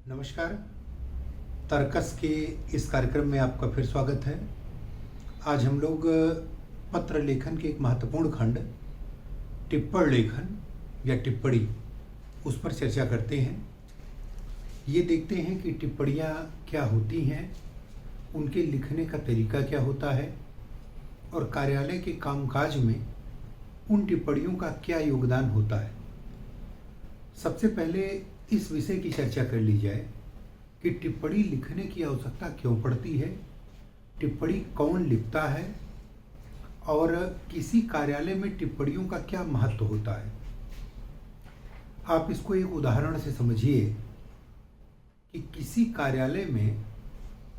नमस्कार। तर्कस के इस कार्यक्रम में आपका फिर स्वागत है। आज हम लोग पत्र लेखन के एक महत्वपूर्ण खंड टिप्पण लेखन या टिप्पणी उस पर चर्चा करते हैं। ये देखते हैं कि टिप्पणियाँ क्या होती हैं, उनके लिखने का तरीका क्या होता है और कार्यालय के कामकाज में उन टिप्पणियों का क्या योगदान होता है। सबसे पहले इस विषय की चर्चा कर ली जाए कि टिप्पणी लिखने की आवश्यकता क्यों पड़ती है, टिप्पणी कौन लिखता है और किसी कार्यालय में टिप्पणियों का क्या महत्व होता है। आप इसको एक उदाहरण से समझिए कि किसी कार्यालय में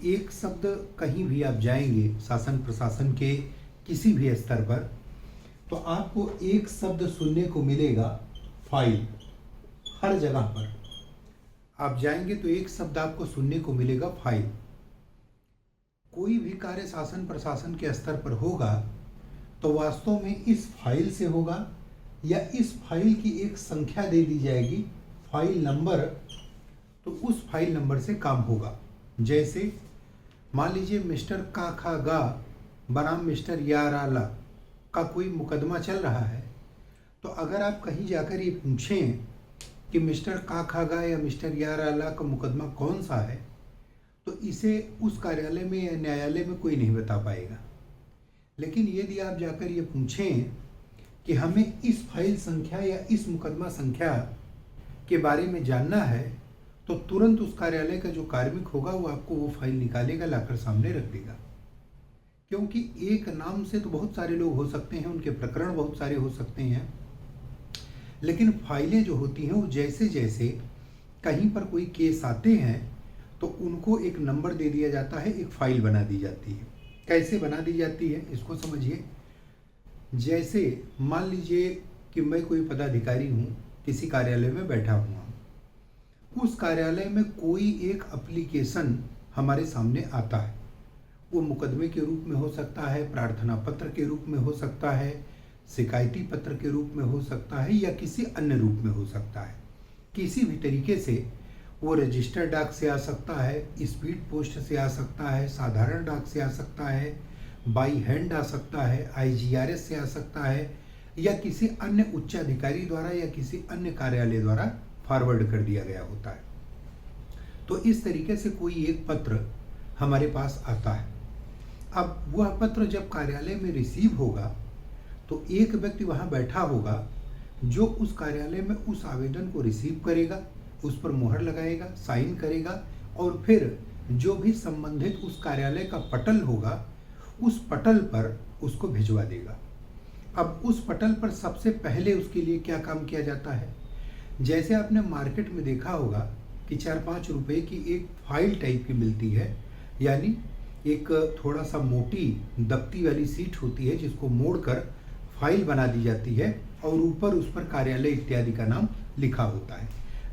एक शब्द, कहीं भी आप जाएंगे शासन प्रशासन के किसी भी स्तर पर, तो आपको एक शब्द सुनने को मिलेगा फाइल। हर जगह पर आप जाएंगे तो एक शब्द आपको सुनने को मिलेगा फाइल। कोई भी कार्य शासन प्रशासन के स्तर पर होगा तो वास्तव में इस फाइल से होगा या इस फाइल की एक संख्या दे दी जाएगी, फाइल नंबर, तो उस फाइल नंबर से काम होगा। जैसे मान लीजिए मिस्टर का खा गा बनाम मिस्टर याराला का कोई मुकदमा चल रहा है, तो अगर आप कहीं जाकर ये पूछें कि मिस्टर काखागा या मिस्टर याराला का मुकदमा कौन सा है, तो इसे उस कार्यालय में या न्यायालय में कोई नहीं बता पाएगा। लेकिन यदि आप जाकर ये पूछें कि हमें इस फाइल संख्या या इस मुकदमा संख्या के बारे में जानना है, तो तुरंत उस कार्यालय का जो कार्मिक होगा वो आपको वो फाइल निकालेगा, लाकर सामने रख देगा। क्योंकि एक नाम से तो बहुत सारे लोग हो सकते हैं, उनके प्रकरण बहुत सारे हो सकते हैं, लेकिन फाइलें जो होती हैं वो जैसे जैसे कहीं पर कोई केस आते हैं तो उनको एक नंबर दे दिया जाता है, एक फाइल बना दी जाती है। कैसे बना दी जाती है इसको समझिए। जैसे मान लीजिए कि मैं कोई पदाधिकारी हूँ, किसी कार्यालय में बैठा हुआ हूँ, उस कार्यालय में कोई एक एप्लीकेशन हमारे सामने आता है। वो मुकदमे के रूप में हो सकता है, प्रार्थना पत्र के रूप में हो सकता है, शिकायती पत्र के रूप में हो सकता है या किसी अन्य रूप में हो सकता है। किसी भी तरीके से वो रजिस्टर डाक से आ सकता है, स्पीड पोस्ट से आ सकता है, साधारण डाक से आ सकता है, बाई हैंड आ सकता है, IGRS से आ सकता है या किसी अन्य उच्चाधिकारी द्वारा या किसी अन्य कार्यालय द्वारा फॉरवर्ड कर दिया गया होता है। तो इस तरीके से कोई एक पत्र हमारे पास आता है। अब वह पत्र जब कार्यालय में रिसीव होगा तो एक व्यक्ति वहाँ बैठा होगा जो उस कार्यालय में उस आवेदन को रिसीव करेगा, उस पर मुहर लगाएगा, साइन करेगा और फिर जो भी संबंधित उस कार्यालय का पटल होगा उस पटल पर उसको भिजवा देगा। अब उस पटल पर सबसे पहले उसके लिए क्या काम किया जाता है, जैसे आपने मार्केट में देखा होगा कि 4-5 रुपए की एक फाइल टाइप की मिलती है, यानी एक थोड़ा सा मोटी दफ्ती वाली सीट होती है जिसको मोड़कर फाइल बना दी जाती है और ऊपर उस पर कार्यालय इत्यादि का नाम लिखा होता है।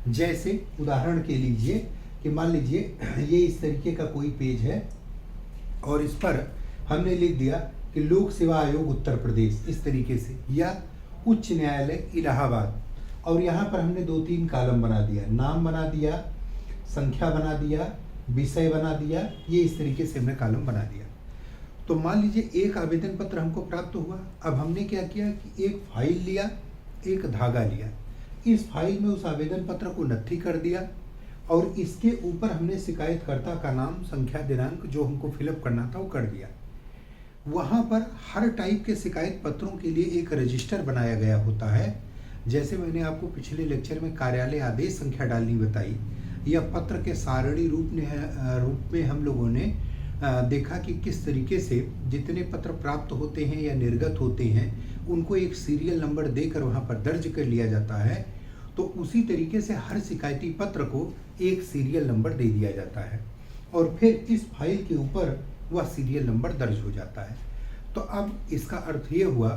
जैसे उदाहरण के लीजिए कि मान लीजिए ये इस तरीके का कोई पेज है और इस पर हमने लिख दिया कि लोक सेवा आयोग उत्तर प्रदेश इस तरीके से, या उच्च न्यायालय इलाहाबाद, और यहाँ पर हमने 2-3 कॉलम बना दिया, नाम बना दिया, संख्या बना दिया, विषय बना दिया, ये इस तरीके से हमने कॉलम बना दिया। तो मान लीजिए एक आवेदन पत्र हमको प्राप्त हुआ। अब हमने क्या किया कि एक फाइल लिया, एक धागा लिया, इस फाइल में उस आवेदन पत्र को नत्थी कर दिया और इसके ऊपर हमने शिकायतकर्ता का नाम, संख्या, दिनांक जो हमको फिलअप करना था वो कर दिया। वहाँ पर हर टाइप के शिकायत पत्रों के लिए एक रजिस्टर बनाया गया होता है। जैसे मैंने आपको पिछले लेक्चर में कार्यालय आदेश संख्या डालनी बताई, या पत्र के सारणी रूप में हम लोगों ने देखा कि किस तरीके से जितने पत्र प्राप्त होते हैं या निर्गत होते हैं उनको एक सीरियल नंबर देकर वहाँ पर दर्ज कर लिया जाता है। तो उसी तरीके से हर शिकायती पत्र को एक सीरियल नंबर दे दिया जाता है और फिर इस फाइल के ऊपर वह सीरियल नंबर दर्ज हो जाता है। तो अब इसका अर्थ ये हुआ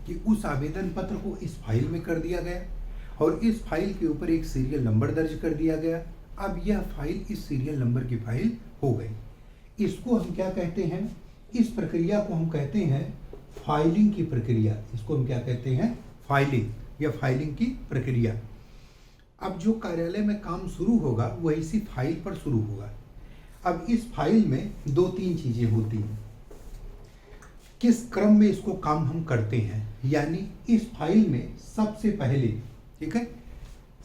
कि उस आवेदन पत्र को इस फाइल में कर दिया गया और इस फाइल के ऊपर एक सीरियल नंबर दर्ज कर दिया गया। अब यह फाइल इस सीरियल नंबर की फाइल हो गई। इसको हम क्या कहते हैं, इस प्रक्रिया को हम कहते हैं फाइलिंग की प्रक्रिया। इसको हम क्या कहते हैं, फाइलिंग या फाइलिंग की प्रक्रिया। अब जो कार्यालय में काम शुरू होगा वह इसी फाइल पर शुरू होगा। अब इस फाइल में दो तीन चीजें होती हैं, किस क्रम में इसको काम हम करते हैं। यानी इस फाइल में सबसे पहले, ठीक है,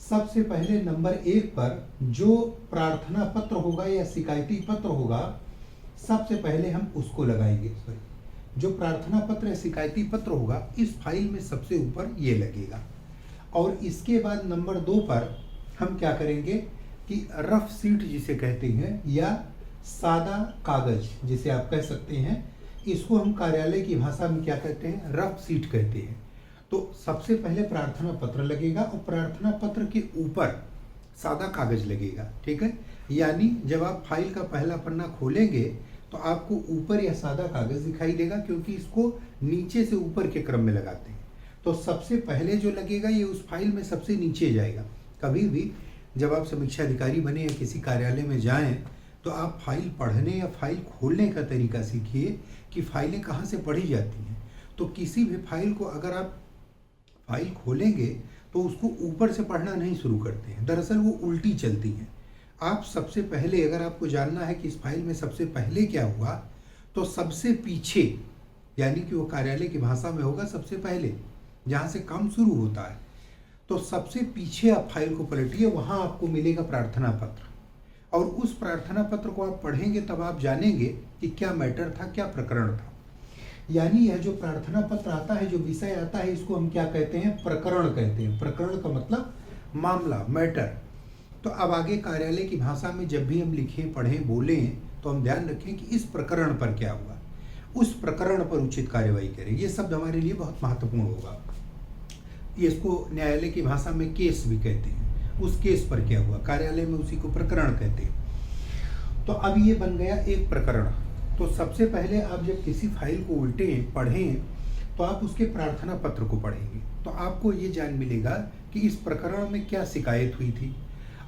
सबसे पहले नंबर 1 पर जो प्रार्थना पत्र होगा या शिकायती पत्र होगा, सबसे पहले हम उसको लगाएंगे। जो प्रार्थना पत्र या शिकायती पत्र होगा इस फाइल में सबसे ऊपर ये लगेगा। और इसके बाद नंबर 2 पर हम क्या करेंगे कि रफ सीट जिसे कहते हैं या सादा कागज जिसे आप कह सकते हैं, इसको हम कार्यालय की भाषा में क्या कहते हैं, रफ सीट कहते हैं। तो सबसे पहले प्रार्थना पत्र लगेगा और प्रार्थना पत्र के ऊपर सादा कागज लगेगा, ठीक है। यानी जब आप फाइल का पहला पन्ना खोलेंगे तो आपको ऊपर यह सादा कागज दिखाई देगा, क्योंकि इसको नीचे से ऊपर के क्रम में लगाते हैं। तो सबसे पहले जो लगेगा ये उस फाइल में सबसे नीचे जाएगा। कभी भी जब आप समीक्षा अधिकारी बने या किसी कार्यालय में जाएं तो आप फाइल पढ़ने या फाइल खोलने का तरीका सीखिए कि फाइलें कहाँ से पढ़ी जाती हैं। तो किसी भी फाइल को अगर आप फाइल खोलेंगे तो उसको ऊपर से पढ़ना नहीं शुरू करते हैं, दरअसल वो उल्टी चलती हैं। आप सबसे पहले, अगर आपको जानना है कि इस फाइल में सबसे पहले क्या हुआ, तो सबसे पीछे, यानी कि वो कार्यालय की भाषा में होगा सबसे पहले, जहाँ से काम शुरू होता है, तो सबसे पीछे आप फाइल को पलटिए, वहाँ आपको मिलेगा प्रार्थना पत्र। और उस प्रार्थना पत्र को आप पढ़ेंगे तब आप जानेंगे कि क्या मैटर था, क्या प्रकरण था। यानी यह जो प्रार्थना पत्र आता है, जो विषय आता है, इसको हम क्या कहते हैं, प्रकरण कहते हैं। प्रकरण का मतलब मामला, मैटर। तो अब आगे कार्यालय की भाषा में जब भी हम लिखें, पढ़ें, बोलें तो हम ध्यान रखें कि इस प्रकरण पर क्या हुआ, उस प्रकरण पर उचित कार्यवाही करें। ये शब्द हमारे लिए बहुत महत्वपूर्ण होगा। इसको न्यायालय की भाषा में केस भी कहते हैं। उस केस पर क्या हुआ, कार्यालय में उसी को प्रकरण कहते हैं। तो अब ये बन गया एक प्रकरण। तो सबसे पहले आप जब किसी फाइल को उल्टें, पढ़ें, तो आप उसके प्रार्थना पत्र को पढ़ेंगे तो आपको ये जान मिलेगा कि इस प्रकरण में क्या शिकायत हुई थी।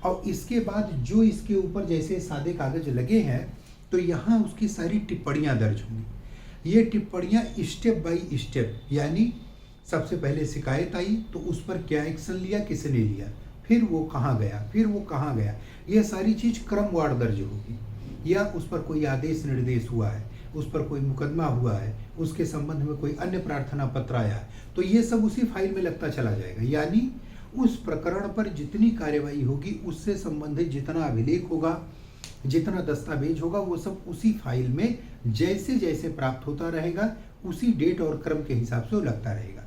और इसके बाद जो इसके ऊपर जैसे सादे कागज लगे हैं तो यहाँ उसकी सारी टिप्पणियाँ दर्ज होंगी। ये टिप्पणियाँ स्टेप बाय स्टेप, यानी सबसे पहले शिकायत आई तो उस पर क्या एक्शन लिया, किसने लिया, फिर वो कहाँ गया, फिर वो कहाँ गया, ये सारी चीज़ क्रमवार दर्ज होगी। या उस पर कोई आदेश निर्देश हुआ है, उस पर कोई मुकदमा हुआ है, उसके संबंध में कोई अन्य प्रार्थना पत्र आया है, तो ये सब उसी फाइल में लगता चला जाएगा। यानी उस प्रकरण पर जितनी कार्यवाही होगी, उससे संबंधित जितना अभिलेख होगा, जितना दस्तावेज होगा, वो सब उसी फाइल में जैसे जैसे प्राप्त होता रहेगा, उसी डेट और क्रम के हिसाब से वो लगता रहेगा।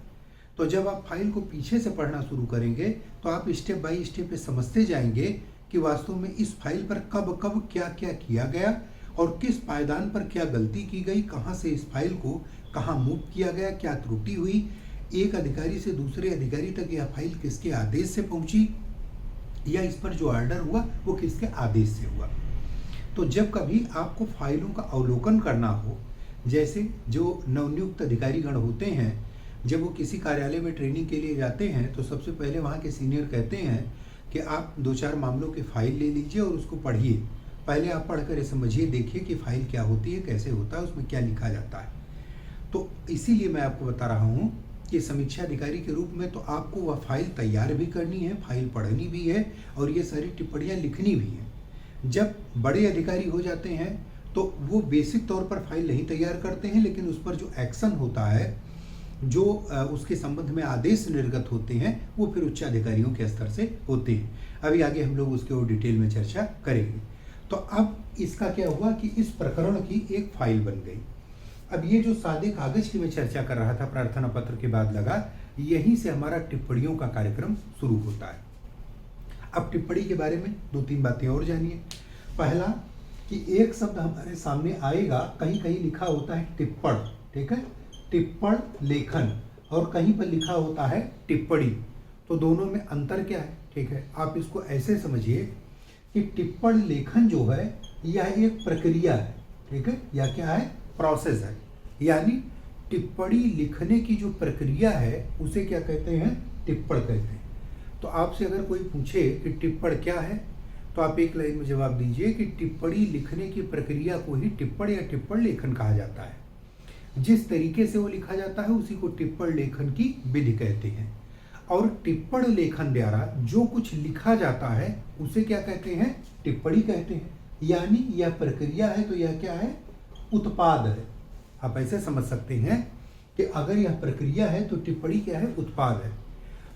तो जब आप फाइल को पीछे से पढ़ना शुरू करेंगे तो आप स्टेप बाय स्टेप समझते जाएंगे कि वास्तव में इस फाइल पर कब कब क्या क्या किया गया और किस पायदान पर क्या गलती की गई, कहाँ से इस फाइल को कहाँ मूव किया गया, क्या त्रुटि हुई, एक अधिकारी से दूसरे अधिकारी तक यह फाइल किसके आदेश से पहुंची, या इस पर जो ऑर्डर हुआ वो किसके आदेश से हुआ। तो जब कभी आपको फाइलों का अवलोकन करना हो, जैसे जो नवनियुक्त अधिकारीगण होते हैं, जब वो किसी कार्यालय में ट्रेनिंग के लिए जाते हैं तो सबसे पहले वहाँ के सीनियर कहते हैं कि आप 2-4 मामलों की फाइल ले लीजिए और उसको पढ़िए। पहले आप पढ़कर समझिए, देखिए कि फाइल क्या होती है, कैसे होता है, उसमें क्या लिखा जाता है। तो इसीलिए मैं आपको बता रहा हूँ कि समीक्षा अधिकारी के रूप में तो आपको वह फाइल तैयार भी करनी है, फाइल पढ़नी भी है और ये सारी टिप्पणियाँ लिखनी भी हैं। जब बड़े अधिकारी हो जाते हैं तो वो बेसिक तौर पर फाइल नहीं तैयार करते हैं, लेकिन उस पर जो एक्शन होता है, जो उसके संबंध में आदेश निर्गत होते हैं, वो फिर उच्च अधिकारियों के स्तर से होते हैं। अभी आगे हम लोग उसके और डिटेल में चर्चा करेंगे। तो अब इसका क्या हुआ कि इस प्रकरण की एक फाइल बन गई। अब ये जो सादे कागज की मैं चर्चा कर रहा था, प्रार्थना पत्र के बाद लगा, यहीं से हमारा टिप्पणियों का कार्यक्रम शुरू होता है। अब टिप्पणी के बारे में 2-3 बातें और जानिए। पहला कि एक शब्द हमारे सामने आएगा, कहीं कहीं लिखा होता है टिप्पण, ठीक है, टिप्पण लेखन, और कहीं पर लिखा होता है टिप्पणी। तो दोनों में अंतर क्या है, ठीक है। आप इसको ऐसे समझिए कि टिप्पण लेखन जो है यह एक प्रक्रिया है, ठीक है, या क्या है, प्रोसेस है। यानी टिप्पणी लिखने की जो प्रक्रिया है उसे क्या कहते हैं, टिप्पण कहते हैं। तो आपसे अगर कोई पूछे कि टिप्पण क्या है, तो आप एक लाइन में जवाब दीजिए कि टिप्पणी लिखने की प्रक्रिया को ही टिप्पण या टिप्पण लेखन कहा जाता है। जिस तरीके से वो लिखा जाता है उसी को टिप्पण लेखन की विधि कहते हैं। और टिप्पण लेखन द्वारा जो कुछ लिखा जाता है उसे क्या कहते हैं? टिप्पणी कहते हैं। यानी यह प्रक्रिया है तो यह क्या है? उत्पाद है। आप ऐसे समझ सकते हैं कि अगर यह प्रक्रिया है तो टिप्पणी क्या है? उत्पाद है।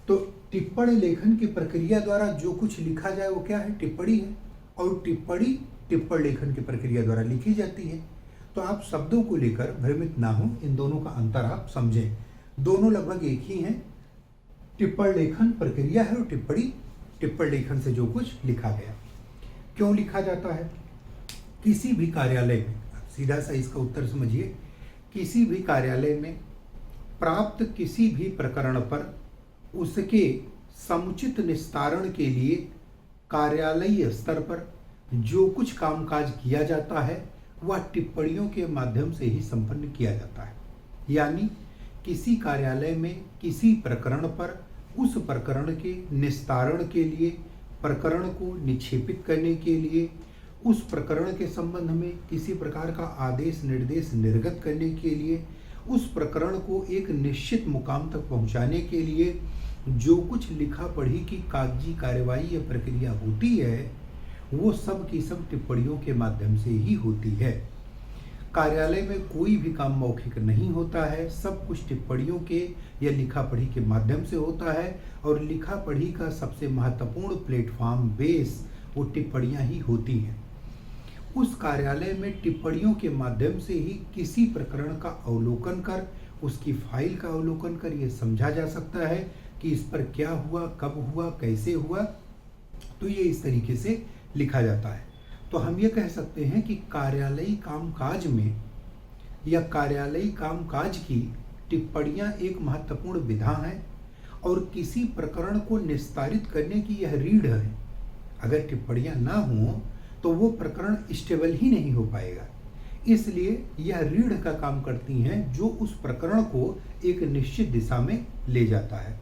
तो टिप्पण लेखन की प्रक्रिया द्वारा जो कुछ लिखा जाए वो क्या है? टिप्पणी है। और टिप्पणी टिप्पण लेखन की प्रक्रिया द्वारा लिखी जाती है। तो आप शब्दों को लेकर भ्रमित ना हो, इन दोनों का अंतर आप समझें। दोनों लगभग एक ही हैं। टिप्पण लेखन प्रक्रिया है और टिप्पणी टिप्पण लेखन से जो कुछ लिखा गया। क्यों लिखा जाता है? किसी भी कार्यालय में, सीधा सा इसका उत्तर समझिए, किसी भी कार्यालय में प्राप्त किसी भी प्रकरण पर उसके समुचित निस्तारण के लिए कार्यालयीय स्तर पर जो कुछ कामकाज किया जाता है वह टिप्पणियों के माध्यम से ही संपन्न किया जाता है। यानी किसी कार्यालय में किसी प्रकरण पर उस प्रकरण के निस्तारण के लिए, प्रकरण को निक्षेपित करने के लिए, उस प्रकरण के संबंध में किसी प्रकार का आदेश निर्देश निर्गत करने के लिए, उस प्रकरण को एक निश्चित मुकाम तक पहुंचाने के लिए जो कुछ लिखा पढ़ी की कागजी कार्यवाही या प्रक्रिया होती है वो सब की सब टिप्पणियों के माध्यम से ही होती है। कार्यालय में कोई भी काम मौखिक नहीं होता है, सब कुछ टिप्पणियों के या लिखा पढ़ी के माध्यम से होता है। और लिखा पढ़ी का सबसे महत्वपूर्ण प्लेटफॉर्म, बेस, वो टिप्पणियाँ ही होती हैं। उस कार्यालय में टिप्पणियों के माध्यम से ही किसी प्रकरण का अवलोकन कर, उसकी फाइल का अवलोकन कर ये समझा जा सकता है कि इस पर क्या हुआ, कब हुआ, कैसे हुआ। तो ये इस तरीके से लिखा जाता है। तो हम ये कह सकते हैं कि कार्यालयी कामकाज में या कार्यालयी कामकाज की टिप्पणियां एक महत्वपूर्ण विधा है और किसी प्रकरण को निस्तारित करने की यह रीढ़ है। अगर टिप्पणियां ना हो तो वो प्रकरण स्टेबल ही नहीं हो पाएगा। इसलिए यह रीढ़ का काम करती हैं जो उस प्रकरण को एक निश्चित दिशा में ले जाता है।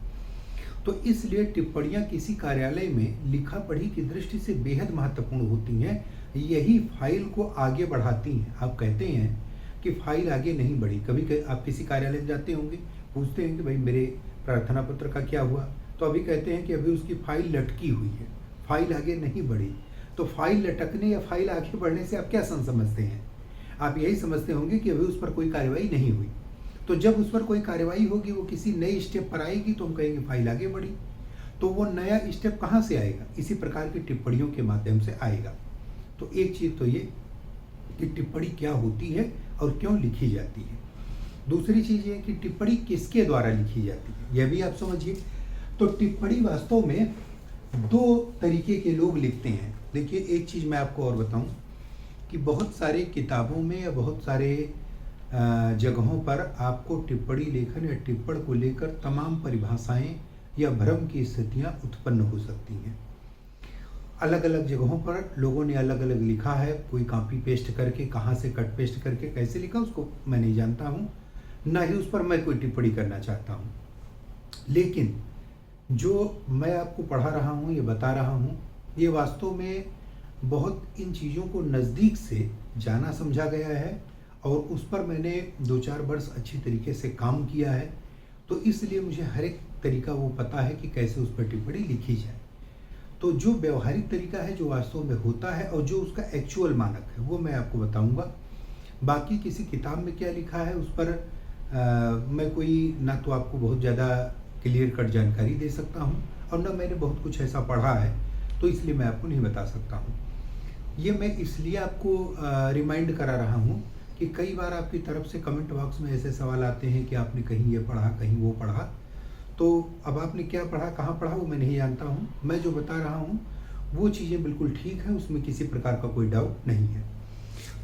तो इसलिए टिप्पणियां किसी कार्यालय में लिखा पढ़ी की दृष्टि से बेहद महत्वपूर्ण होती हैं। यही फाइल को आगे बढ़ाती हैं। आप कहते हैं कि फाइल आगे नहीं बढ़ी। कभी आप किसी कार्यालय में जाते होंगे, पूछते हैं कि भाई मेरे प्रार्थना पत्र का क्या हुआ, तो अभी कहते हैं कि अभी उसकी फाइल लटकी हुई है, फाइल आगे नहीं बढ़ी। तो फाइल लटकने या फाइल आगे बढ़ने से आप क्या समझते हैं? आप यही समझते होंगे कि अभी उस पर कोई कार्रवाई नहीं हुई। तो जब उस पर कोई कार्रवाई होगी, वो किसी नए स्टेप पर आएगी तो हम कहेंगे फाइल आगे बढ़ी। तो वो नया स्टेप कहाँ से आएगा? इसी प्रकार की टिप्पणियों के माध्यम से आएगा। तो एक चीज़ तो ये कि टिप्पणी क्या होती है और क्यों लिखी जाती है। दूसरी चीज़ ये कि टिप्पणी किसके द्वारा लिखी जाती है, यह भी आप समझिए। तो टिप्पणी वास्तव में दो तरीके के लोग लिखते हैं। देखिए, एक चीज़ मैं आपको और बताऊं कि बहुत सारे किताबों में या बहुत सारे जगहों पर आपको टिप्पणी लेखन या टिप्पण को लेकर तमाम परिभाषाएं या भ्रम की स्थितियां उत्पन्न हो सकती हैं। अलग अलग जगहों पर लोगों ने अलग अलग लिखा है। कोई कॉपी पेस्ट करके, कहाँ से कट पेस्ट करके कैसे लिखा उसको मैं नहीं जानता हूँ, ना ही उस पर मैं कोई टिप्पणी करना चाहता हूँ। लेकिन जो मैं आपको पढ़ा रहा हूँ, ये बता रहा हूँ, ये वास्तव में बहुत इन चीज़ों को नज़दीक से जाना समझा गया है और उस पर मैंने 2-4 वर्ष अच्छी तरीके से काम किया है। तो इसलिए मुझे हर एक तरीका वो पता है कि कैसे उस पर टिप्पणी लिखी जाए। तो जो व्यवहारिक तरीका है, जो वास्तव में होता है और जो उसका एक्चुअल मानक है, वो मैं आपको बताऊंगा। बाकी किसी किताब में क्या लिखा है उस पर मैं कोई ना तो आपको बहुत ज़्यादा क्लियर कट जानकारी दे सकता हूँ और ना मैंने बहुत कुछ ऐसा पढ़ा है, तो इसलिए मैं आपको नहीं बता सकता हूँ। ये मैं इसलिए आपको रिमाइंड करा रहा हूँ कि कई बार आपकी तरफ से कमेंट बॉक्स में ऐसे सवाल आते हैं कि आपने कहीं ये पढ़ा, कहीं वो पढ़ा। तो अब आपने क्या पढ़ा, कहाँ पढ़ा, वो मैं नहीं जानता हूँ। मैं जो बता रहा हूँ वो चीज़ें बिल्कुल ठीक है, उसमें किसी प्रकार का कोई डाउट नहीं है।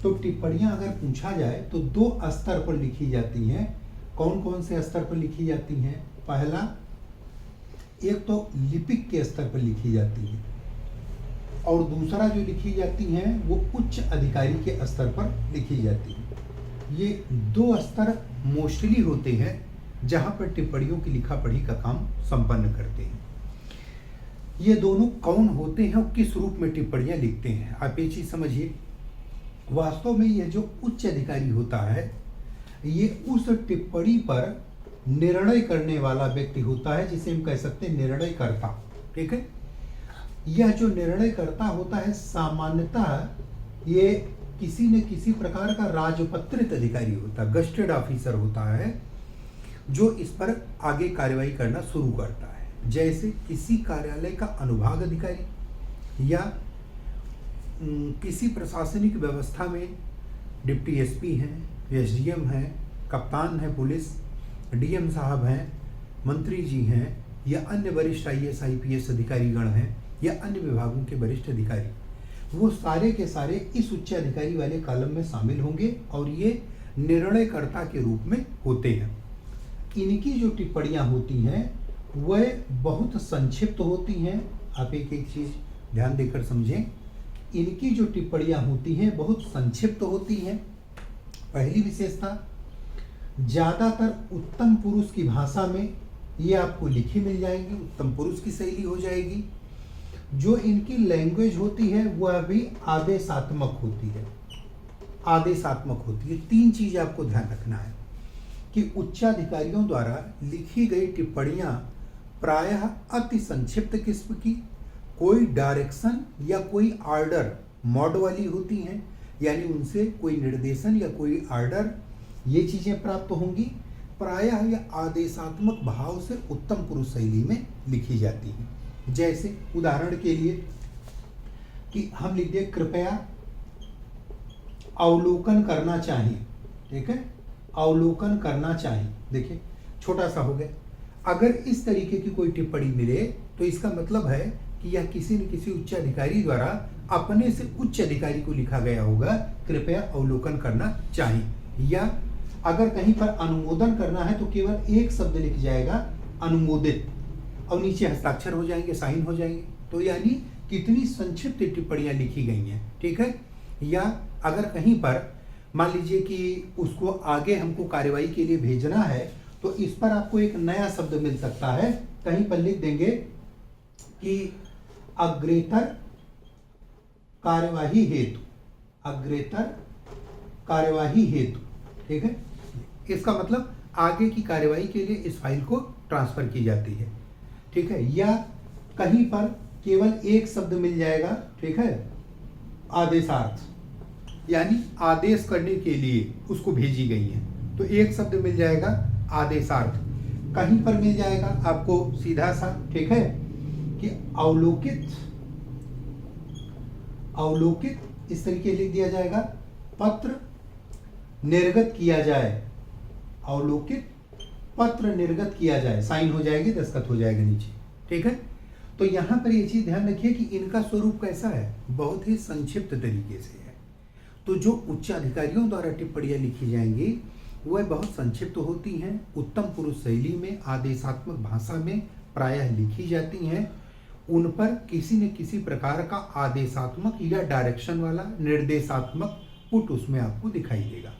तो टिप्पणियाँ अगर पूछा जाए तो 2 स्तर पर लिखी जाती हैं। कौन कौन से स्तर पर लिखी जाती हैं? पहला, एक तो लिपिक के स्तर पर लिखी जाती है और दूसरा जो लिखी जाती हैं वो उच्च अधिकारी के स्तर पर लिखी जाती है। ये 2 स्तर मोस्टली होते हैं जहाँ पर टिप्पणियों की लिखा पढ़ी का काम संपन्न करते हैं। ये दोनों कौन होते हैं और किस रूप में टिप्पणियाँ लिखते हैं, आप ये चीज़ समझिए। वास्तव में यह जो उच्च अधिकारी होता है, ये उस टिप्पणी पर निर्णय करने वाला व्यक्ति होता है, जिसे हम कह सकते हैं निर्णयकर्ता। ठीक है, यह जो निर्णयकर्ता होता है सामान्यतः ये किसी न किसी प्रकार का राजपत्रित अधिकारी होता है, गस्टेड ऑफिसर होता है, जो इस पर आगे कार्यवाही करना शुरू करता है। जैसे किसी कार्यालय का अनुभाग अधिकारी या किसी प्रशासनिक व्यवस्था में डिप्टी एसपी हैं, एसडीएम हैं, कप्तान है पुलिस, डीएम साहब हैं, मंत्री जी हैं, या अन्य वरिष्ठ आईएएस आईपीएस अधिकारीगण हैं, या अन्य विभागों के वरिष्ठ अधिकारी, वो सारे के सारे इस उच्च अधिकारी वाले कॉलम में शामिल होंगे और ये निर्णयकर्ता के रूप में होते हैं। इनकी जो टिप्पणियां होती हैं वह बहुत संक्षिप्त होती हैं। आप एक एक चीज ध्यान देकर समझें। इनकी जो टिप्पणियां होती हैं बहुत संक्षिप्त होती हैं। पहली विशेषता, ज़्यादातर उत्तम पुरुष की भाषा में ये आपको लिखी मिल जाएंगी, उत्तम पुरुष की शैली हो जाएगी। जो इनकी लैंग्वेज होती है वह भी आदेशात्मक होती है, आदेशात्मक होती है। तीन चीज आपको ध्यान रखना है कि उच्चाधिकारियों द्वारा लिखी गई टिप्पणियां प्रायः अति संक्षिप्त किस्म की, कोई डायरेक्शन या कोई आर्डर मॉड वाली होती हैं, यानी उनसे कोई निर्देशन या कोई आर्डर ये चीजें प्राप्त होंगी। प्रायः यह आदेशात्मक भाव से उत्तम पुरुष शैली में लिखी जाती है। जैसे उदाहरण के लिए कि हम लिख दें कृपया अवलोकन करना चाहिए। ठीक है, अवलोकन करना चाहिए। देखिए छोटा सा हो गया। अगर इस तरीके की कोई टिप्पणी मिले तो इसका मतलब है कि यह किसी न किसी उच्च अधिकारी द्वारा अपने से उच्च अधिकारी को लिखा गया होगा, कृपया अवलोकन करना चाहिए। या अगर कहीं पर अनुमोदन करना है तो केवल एक शब्द लिख जाएगा, अनुमोदित, और नीचे हस्ताक्षर हो जाएंगे, साइन हो जाएंगे। तो यानी कितनी संक्षिप्त टिप्पणियां लिखी गई हैं। ठीक है, या अगर कहीं पर मान लीजिए कि उसको आगे हमको कार्यवाही के लिए भेजना है तो इस पर आपको एक नया शब्द मिल सकता है। कहीं पर लिख देंगे कि अग्रेतर कार्यवाही हेतु, अग्रेतर कार्यवाही हेतु। ठीक है, इसका मतलब आगे की कार्यवाही के लिए इस फाइल को ट्रांसफर की जाती है। ठीक है, या कहीं पर केवल एक शब्द मिल जाएगा। ठीक है, आदेशार्थ, यानी आदेश करने के लिए उसको भेजी गई है तो एक शब्द मिल जाएगा आदेशार्थ। कहीं पर मिल जाएगा आपको सीधा सा, ठीक है, कि अवलोकित, अवलोकित इस तरीके लिख दिया जाएगा, पत्र निर्गत किया जाए, अवलोकित पत्र निर्गत किया जाए, साइन हो जाएगी, दस्तखत हो जाएगा नीचे। ठीक है, तो यहां पर ये चीज ध्यान रखिए कि इनका स्वरूप कैसा है, बहुत ही संक्षिप्त तरीके से है। तो जो उच्च अधिकारियों द्वारा टिप्पणियां लिखी जाएंगी वह बहुत संक्षिप्त होती हैं, उत्तम पुरुष शैली में, आदेशात्मक भाषा में प्रायः लिखी जाती हैं। उन पर किसी न किसी प्रकार का आदेशात्मक या डायरेक्शन वाला निर्देशात्मक पुट उसमें आपको दिखाई देगा।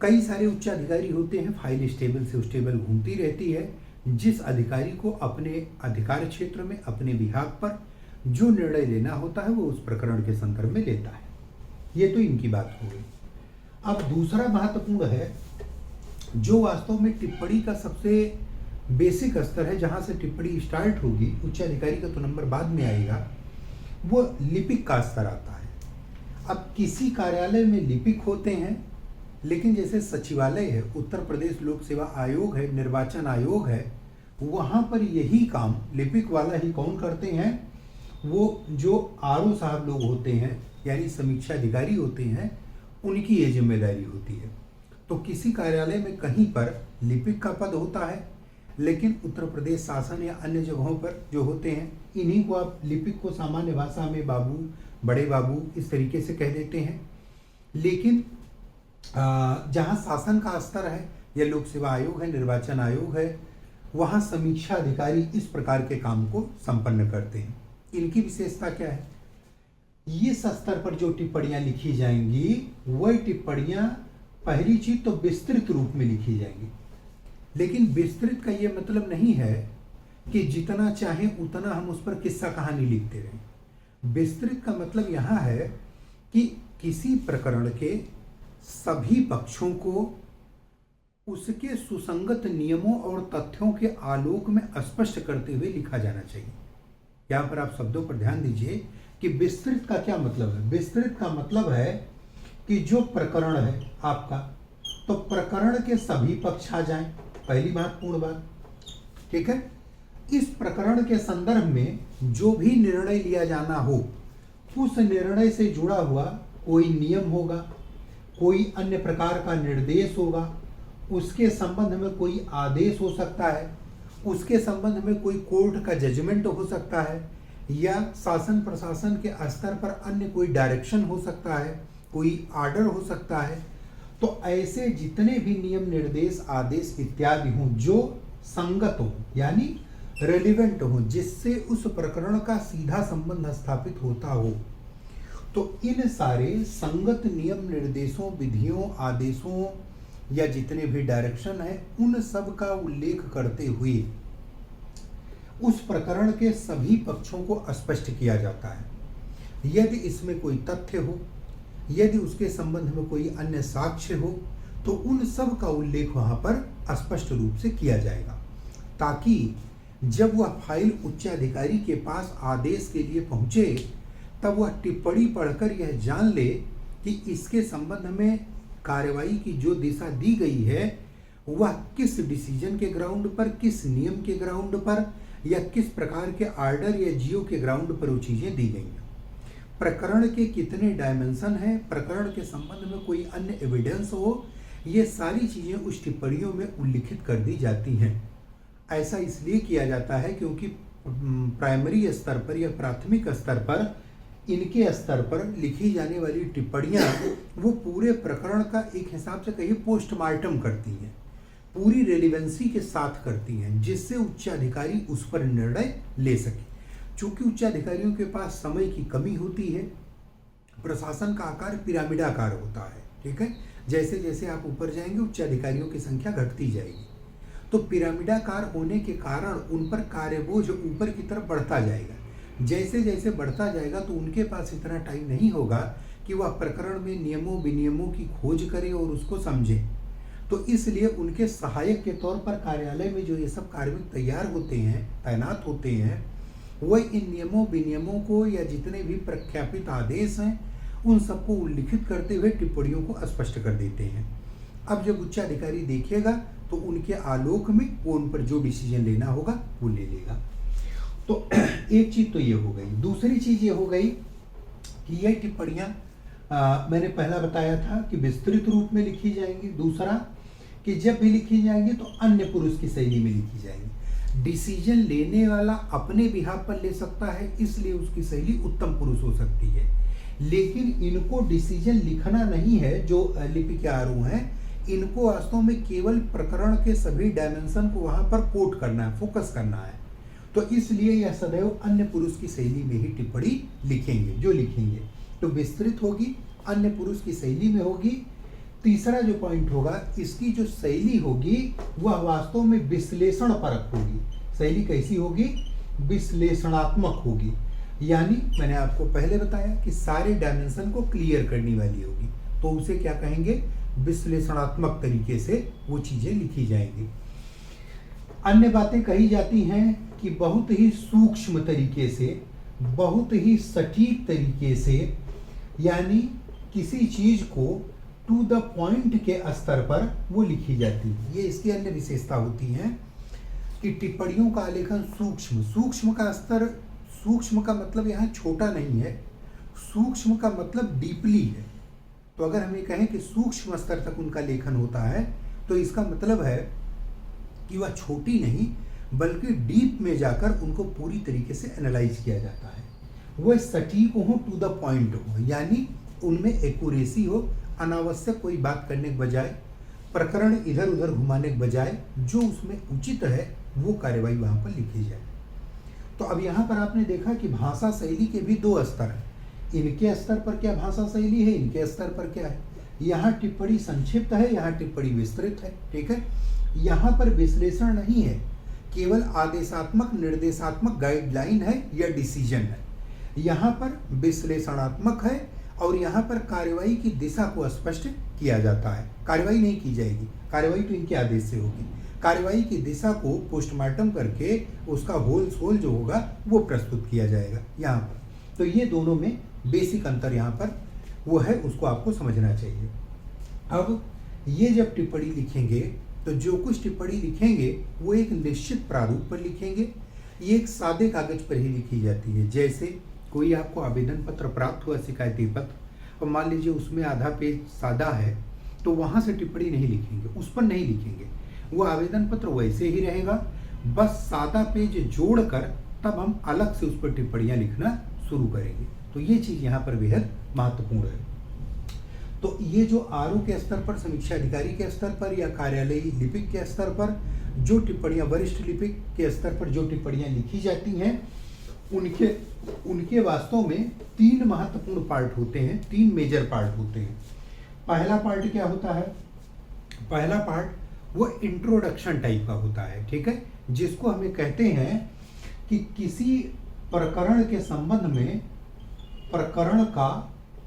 कई सारे उच्च अधिकारी होते हैं, फाइल इस टेबल से उस टेबल घूमती रहती है। जिस अधिकारी को अपने अधिकार क्षेत्र में, अपने विभाग पर जो निर्णय लेना होता है वो उस प्रकरण के संदर्भ में लेता है। ये तो इनकी बात हो गई। अब दूसरा महत्वपूर्ण है जो वास्तव में टिप्पणी का सबसे बेसिक स्तर है, जहां से टिप्पणी स्टार्ट होगी, उच्च अधिकारी का तो नंबर बाद में आएगा, वो लिपिक का स्तर आता है। अब किसी कार्यालय में लिपिक होते हैं, लेकिन जैसे सचिवालय है, उत्तर प्रदेश लोक सेवा आयोग है, निर्वाचन आयोग है, वहां पर यही काम लिपिक वाला ही कौन करते हैं, वो जो आरओ साहब लोग होते हैं, यानी समीक्षा अधिकारी होते हैं, उनकी ये जिम्मेदारी होती है। तो किसी कार्यालय में कहीं पर लिपिक का पद होता है, लेकिन उत्तर प्रदेश शासन या अन्य जगहों पर जो होते हैं, इन्हीं को आप लिपिक को सामान्य भाषा में बाबू, बड़े बाबू इस तरीके से कह देते हैं। लेकिन जहाँ शासन का स्तर है, या लोक सेवा आयोग है, निर्वाचन आयोग है, वहाँ समीक्षा अधिकारी इस प्रकार के काम को संपन्न करते हैं। इनकी विशेषता क्या है, ये स्तर पर जो टिप्पणियां लिखी जाएंगी वह टिप्पणियां पहली चीज तो विस्तृत रूप में लिखी जाएंगी। लेकिन विस्तृत का ये मतलब नहीं है कि जितना चाहे उतना हम उस पर किस्सा कहानी लिखते रहें। विस्तृत का मतलब यहाँ है कि किसी प्रकरण के सभी पक्षों को उसके सुसंगत नियमों और तथ्यों के आलोक में स्पष्ट करते हुए लिखा जाना चाहिए। यहाँ पर आप शब्दों पर ध्यान दीजिए कि विस्तृत का क्या मतलब है। विस्तृत का मतलब है कि जो प्रकरण है आपका, तो प्रकरण के सभी पक्ष आ जाएं, पहली महत्वपूर्ण बात। ठीक है, इस प्रकरण के संदर्भ में जो भी निर्णय लिया जाना हो, उस निर्णय से जुड़ा हुआ कोई नियम होगा, कोई अन्य प्रकार का निर्देश होगा, उसके संबंध में कोई आदेश हो सकता है, उसके संबंध में कोई कोर्ट का जजमेंट हो सकता है, या शासन प्रशासन के स्तर पर अन्य कोई डायरेक्शन हो सकता है, कोई आर्डर हो सकता है। तो ऐसे जितने भी नियम, निर्देश, आदेश इत्यादि हों जो संगत हो, यानी रेलिवेंट हो, जिससे उस प्रकरण का सीधा संबंध स्थापित होता हो, तो इन सारे संगत नियम, निर्देशों, विधियों, आदेशों या जितने भी डायरेक्शन है, उन सब का उल्लेख करते हुए उस प्रकरण के सभी पक्षों को स्पष्ट किया जाता है। यदि इसमें कोई तथ्य हो, यदि उसके संबंध में कोई अन्य साक्ष्य हो, तो उन सब का उल्लेख वहां पर स्पष्ट रूप से किया जाएगा, ताकि जब वह फाइल उच्चाधिकारी के पास आदेश के लिए पहुंचे, तब वह टिप्पणी पढ़कर यह जान ले कि इसके संबंध में कार्रवाई की जो दिशा दी गई है वह किस डिसीजन के ग्राउंड पर, किस नियम के ग्राउंड पर, या किस प्रकार के आर्डर या जियो के ग्राउंड पर वो चीजें दी गई हैं। प्रकरण के कितने डायमेंशन हैं, प्रकरण के संबंध में कोई अन्य एविडेंस हो, ये सारी चीजें उस टिप्पणियों में उल्लिखित कर दी जाती हैं। ऐसा इसलिए किया जाता है क्योंकि प्राइमरी स्तर पर या प्राथमिक स्तर पर, इनके स्तर पर लिखी जाने वाली टिप्पणियां वो पूरे प्रकरण का एक हिसाब से कहिए पोस्टमार्टम करती हैं, पूरी रेलिवेंसी के साथ करती हैं, जिससे उच्चाधिकारी उस पर निर्णय ले सके। चूंकि उच्चाधिकारियों के पास समय की कमी होती है, प्रशासन का आकार पिरामिडाकार होता है। ठीक है, जैसे जैसे आप ऊपर जाएंगे उच्चाधिकारियों की संख्या घटती जाएगी, तो पिरामिडाकार होने के कारण उन पर कार्यबोझ ऊपर की तरफ बढ़ता जाएगा। जैसे जैसे बढ़ता जाएगा तो उनके पास इतना टाइम नहीं होगा कि वह प्रकरण में नियमों विनियमों की खोज करे और उसको समझे। तो इसलिए उनके सहायक के तौर पर कार्यालय में जो ये सब कार्मिक तैयार होते हैं, तैनात होते हैं, वह इन नियमों विनियमों को या जितने भी प्रख्यापित आदेश हैं उन सबको उल्लिखित करते हुए टिप्पणियों को स्पष्ट कर देते हैं। अब जब उच्चाधिकारी देखेगा तो उनके आलोक में वो उन पर जो डिसीजन लेना होगा वो ले लेगा। तो एक चीज तो ये हो गई। दूसरी चीज ये हो गई कि ये टिप्पणियां मैंने पहला बताया था कि विस्तृत रूप में लिखी जाएंगी। दूसरा कि जब भी लिखी जाएंगी तो अन्य पुरुष की शैली में लिखी जाएंगी। डिसीजन लेने वाला अपने बिहाफ पर ले सकता है, इसलिए उसकी शैली उत्तम पुरुष हो सकती है, लेकिन इनको डिसीजन लिखना नहीं है जो लिपि के आरोह हैं, इनको वास्तव में केवल प्रकरण के सभी डायमेंशन को वहां पर कोट करना है, फोकस करना है। तो इसलिए यह सदैव अन्य पुरुष की शैली में ही टिप्पणी लिखेंगे, जो लिखेंगे तो विस्तृत होगी, अन्य पुरुष की शैली में होगी। तीसरा जो पॉइंट होगा, इसकी जो शैली होगी वह वास्तव में विश्लेषण परक होगी। शैली कैसी होगी? विश्लेषणात्मक होगी, यानी मैंने आपको पहले बताया कि सारे डायमेंशन को क्लियर करने वाली होगी, तो उसे क्या कहेंगे? विश्लेषणात्मक तरीके से वो चीजें लिखी जाएंगी। अन्य बातें कही जाती हैं कि बहुत ही सूक्ष्म तरीके से, बहुत ही सटीक तरीके से, यानी किसी चीज को टू द पॉइंट के स्तर पर वो लिखी जाती है। ये इसकी अन्य विशेषता होती है कि टिप्पणियों का आलेखन सूक्ष्म, सूक्ष्म का स्तर, सूक्ष्म का मतलब यहाँ छोटा नहीं है, सूक्ष्म का मतलब डीपली है। तो अगर हम ये कहें कि सूक्ष्म स्तर तक उनका लेखन होता है, तो इसका मतलब है कि वह छोटी नहीं बल्कि डीप में जाकर उनको पूरी तरीके से एनालाइज किया जाता है। वह सटीक हो, टू द पॉइंट हो, यानी उनमें एक्यूरेसी हो, अनावश्यक कोई बात करने के बजाय, प्रकरण इधर उधर घुमाने के बजाय जो उसमें उचित है वो कार्यवाही वहां पर लिखी जाए। तो अब यहाँ पर आपने देखा कि भाषा शैली के भी दो स्तर हैं। इनके स्तर पर क्या भाषा शैली है, इनके स्तर पर क्या है। यहाँ टिप्पणी संक्षिप्त है, यहाँ टिप्पणी विस्तृत है। ठीक है, यहाँ पर विश्लेषण नहीं है, केवल आदेशात्मक निर्देशात्मक गाइडलाइन है या डिसीजन है। यहाँ पर विश्लेषणात्मक है और यहाँ पर कार्यवाही की दिशा को स्पष्ट किया जाता है। कार्रवाई नहीं की जाएगी, कार्रवाई तो इनके आदेश से होगी। कार्रवाई की दिशा को पोस्टमार्टम करके उसका होल सोल जो होगा वो प्रस्तुत किया जाएगा यहाँ पर। तो ये दोनों में बेसिक अंतर यहाँ पर वो है, उसको आपको समझना चाहिए। अब ये जब टिप्पणी लिखेंगे तो जो कुछ टिप्पणी लिखेंगे वो एक निश्चित प्रारूप पर लिखेंगे। ये एक सादे कागज पर ही लिखी जाती है। जैसे कोई आपको आवेदन पत्र प्राप्त हुआ, शिकायती पत्र, और मान लीजिए उसमें आधा पेज सादा है, तो वहाँ से टिप्पणी नहीं लिखेंगे, उस पर नहीं लिखेंगे, वो आवेदन पत्र वैसे ही रहेगा, बस सादा पेज जोड़कर तब हम अलग से उस पर टिप्पणियाँ लिखना शुरू करेंगे। तो ये चीज़ यहाँ पर बेहद महत्वपूर्ण है। तो ये जो आरओ के स्तर पर, समीक्षा अधिकारी के स्तर पर या कार्यालयी लिपिक के स्तर पर जो टिप्पणियाँ, वरिष्ठ लिपिक के स्तर पर जो टिप्पणियाँ लिखी जाती हैं, उनके वास्तव में 3 महत्वपूर्ण पार्ट होते हैं, 3 मेजर पार्ट होते हैं। पहला पार्ट क्या होता है? पहला पार्ट वो इंट्रोडक्शन टाइप का होता है, ठीक है, जिसको हमें कहते हैं कि किसी प्रकरण के संबंध में प्रकरण का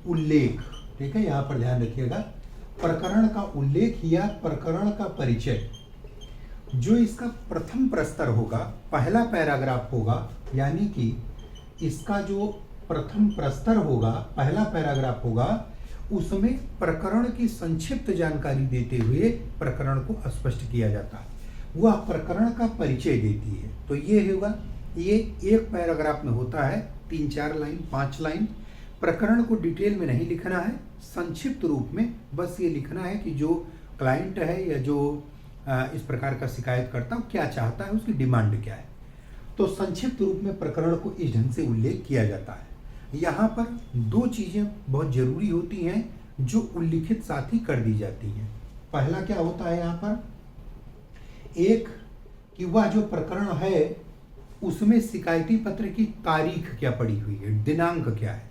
उल्लेख, ठीक है, यहाँ पर ध्यान रखिएगा, प्रकरण का उल्लेख या प्रकरण का परिचय। जो इसका प्रथम प्रस्तर होगा, पहला पैराग्राफ होगा, यानी कि इसका जो प्रथम प्रस्तर होगा, पहला पैराग्राफ होगा, उसमें प्रकरण की संक्षिप्त जानकारी देते हुए प्रकरण को स्पष्ट किया जाता है, वह प्रकरण का परिचय देती है। तो ये होगा, ये एक पैराग्राफ में होता है 3-4 लाइन, 5 लाइन। प्रकरण को डिटेल में नहीं लिखना है, संक्षिप्त रूप में बस ये लिखना है कि जो क्लाइंट है या जो इस प्रकार का शिकायत करता है क्या चाहता है, उसकी डिमांड क्या है। तो संक्षिप्त रूप में प्रकरण को इस ढंग से उल्लेख किया जाता है। यहाँ पर 2 चीज़ें बहुत जरूरी होती हैं जो उल्लिखित साथ ही कर दी जाती हैं। पहला क्या होता है यहाँ पर, एक कि वह जो प्रकरण है उसमें शिकायती पत्र की तारीख क्या पड़ी हुई है, दिनांक क्या है।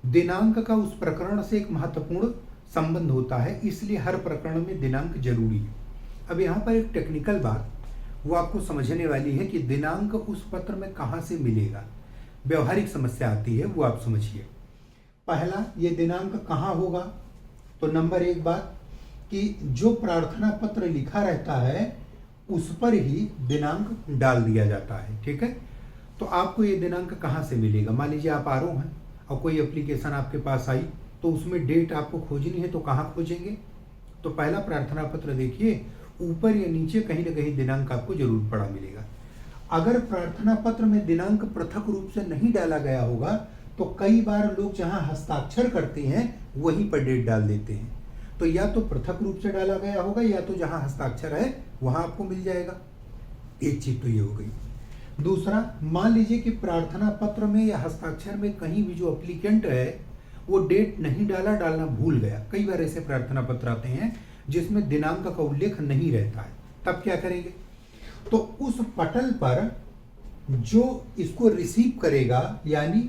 दिनांक का उस प्रकरण से एक महत्वपूर्ण संबंध होता है, इसलिए हर प्रकरण में दिनांक जरूरी है। अब यहाँ पर एक टेक्निकल बात वो आपको समझने वाली है कि दिनांक उस पत्र में कहाँ से मिलेगा, व्यवहारिक समस्या आती है, वो आप समझिए। पहला, ये दिनांक कहाँ होगा, तो नंबर 1 बात कि जो प्रार्थना पत्र लिखा रहता है उस पर ही दिनांक डाल दिया जाता है, ठीक है। तो आपको ये दिनांक कहाँ से मिलेगा, मान लीजिए आप आरओ हैं और कोई एप्लीकेशन आपके पास आई तो उसमें डेट आपको खोजनी है, तो कहाँ खोजेंगे, तो पहला प्रार्थना पत्र देखिए, ऊपर या नीचे कहीं ना कहीं दिनांक आपको जरूर पड़ा मिलेगा। अगर प्रार्थना पत्र में दिनांक पृथक रूप से नहीं डाला गया होगा तो कई बार लोग जहां हस्ताक्षर करते हैं वहीं पर डेट डाल देते हैं। तो या तो पृथक रूप से डाला गया होगा या तो जहां हस्ताक्षर है वहां आपको मिल जाएगा। एक चीज तो ये हो गई। दूसरा, मान लीजिए कि प्रार्थना पत्र में या हस्ताक्षर में कहीं भी जो एप्लीकेंट है वो डेट नहीं डालना भूल गया। कई बार ऐसे प्रार्थना पत्र आते हैं जिसमें दिनांक का उल्लेख नहीं रहता है, तब क्या करेंगे, तो उस पटल पर जो इसको रिसीव करेगा, यानी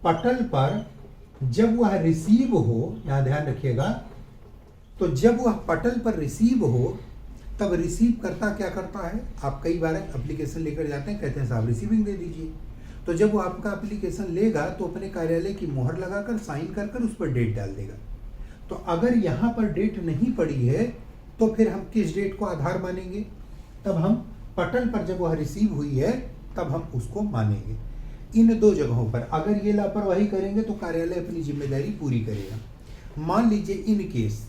पटल पर जब वह रिसीव हो, यहां ध्यान रखिएगा, तो जब वह पटल पर रिसीव हो तब रिसीव करता क्या करता है, आप कई बार एप्लीकेशन लेकर जाते हैं, कहते हैं साहब रिसीविंग दे दीजिए, तो जब वो आपका एप्लीकेशन लेगा तो अपने कार्यालय की मोहर लगाकर साइन कर उस पर डेट डाल देगा। तो अगर यहाँ पर डेट नहीं पड़ी है तो फिर हम किस डेट को आधार मानेंगे, तब हम पटल पर जब वह रिसीव हुई है तब हम उसको मानेंगे। इन 2 जगहों पर अगर ये लापरवाही करेंगे तो कार्यालय अपनी जिम्मेदारी पूरी करेगा। मान लीजिए इन केस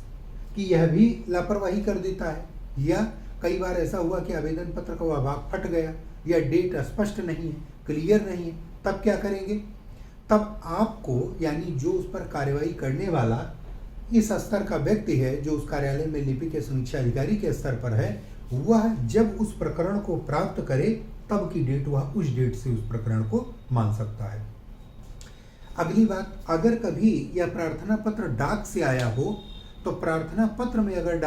कि यह भी लापरवाही कर देता है, या कई बार ऐसा हुआ कि आवेदन पत्र का वह भाग फट गया या डेट स्पष्ट नहीं है, क्लियर नहीं है, तब क्या करेंगे, तब आपको, यानी जो उस पर कार्रवाई करने वाला इस स्तर का व्यक्ति है जो उस कार्यालय में लिपिक के समीक्षा अधिकारी के स्तर पर है, वह जब उस प्रकरण को प्राप्त करे तब की डेट वह उस डेट से उस प्रकरण को मान सकता है। अगली बात, अगर कभी यह प्रार्थना पत्र डाक से आया हो तो प्रार्थना पत्र में अगर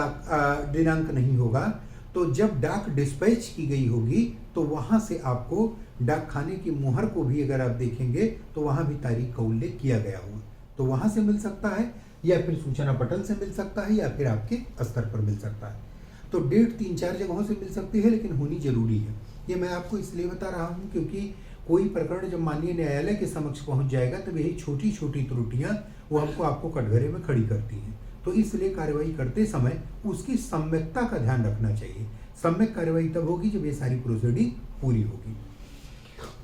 दिनांक नहीं होगा तो जब डाक डिस्पैच की गई होगी तो वहां से आपको डाक खाने की मुहर को भी अगर आप देखेंगे तो वहां भी तारीख का उल्लेख किया गया होगा, तो वहां से मिल सकता है, या फिर सूचना पटल से मिल सकता है, या फिर आपके स्तर पर मिल सकता है। तो डेट 3-4 जगहों से मिल सकती है, लेकिन होनी जरूरी है। ये मैं आपको इसलिए बता रहा हूँ क्योंकि कोई प्रकरण जब माननीय न्यायालय के समक्ष पहुँच जाएगा तब यही छोटी छोटी त्रुटियाँ वो आपको कटघरे में खड़ी करती हैं। तो इसलिए कार्यवाही करते समय उसकी सम्यकता का ध्यान रखना चाहिए। सम्यक कार्यवाही तब होगी जब ये सारी प्रोसीडिंग पूरी होगी।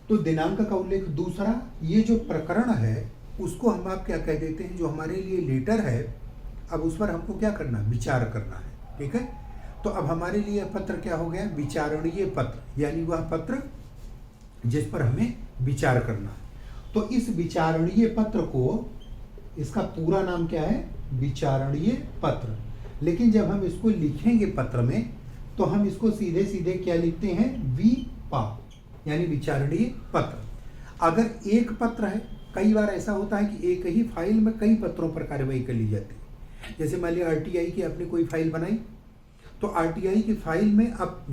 तो दिनांक का उल्लेख। दूसरा, ये जो प्रकरण है उसको हम आप क्या कह देते हैं, जो हमारे लिए लेटर है, अब उस पर हमको क्या करना, विचार करना है। ठीक है, तो अब हमारे लिए पत्र क्या हो गया, विचारणीय पत्र, यानी वह पत्र जिस पर हमें विचार करना है। तो इस विचारणीय पत्र को, इसका पूरा नाम क्या है, विचारणीय पत्र। लेकिन जब हम इसको लिखेंगे पत्र में, तो हम इसको सीधे सीधे क्या लिखते हैं, विपा, यानी विचारणीय पत्र। अगर एक पत्र है, कई बार ऐसा होता है कि एक ही फाइल में कई पत्रों पर कार्यवाही कर ली जाती है। जैसे मान लिया आरटीआई की आपने कोई फाइल बनाई, तो आरटीआई की फाइल में अब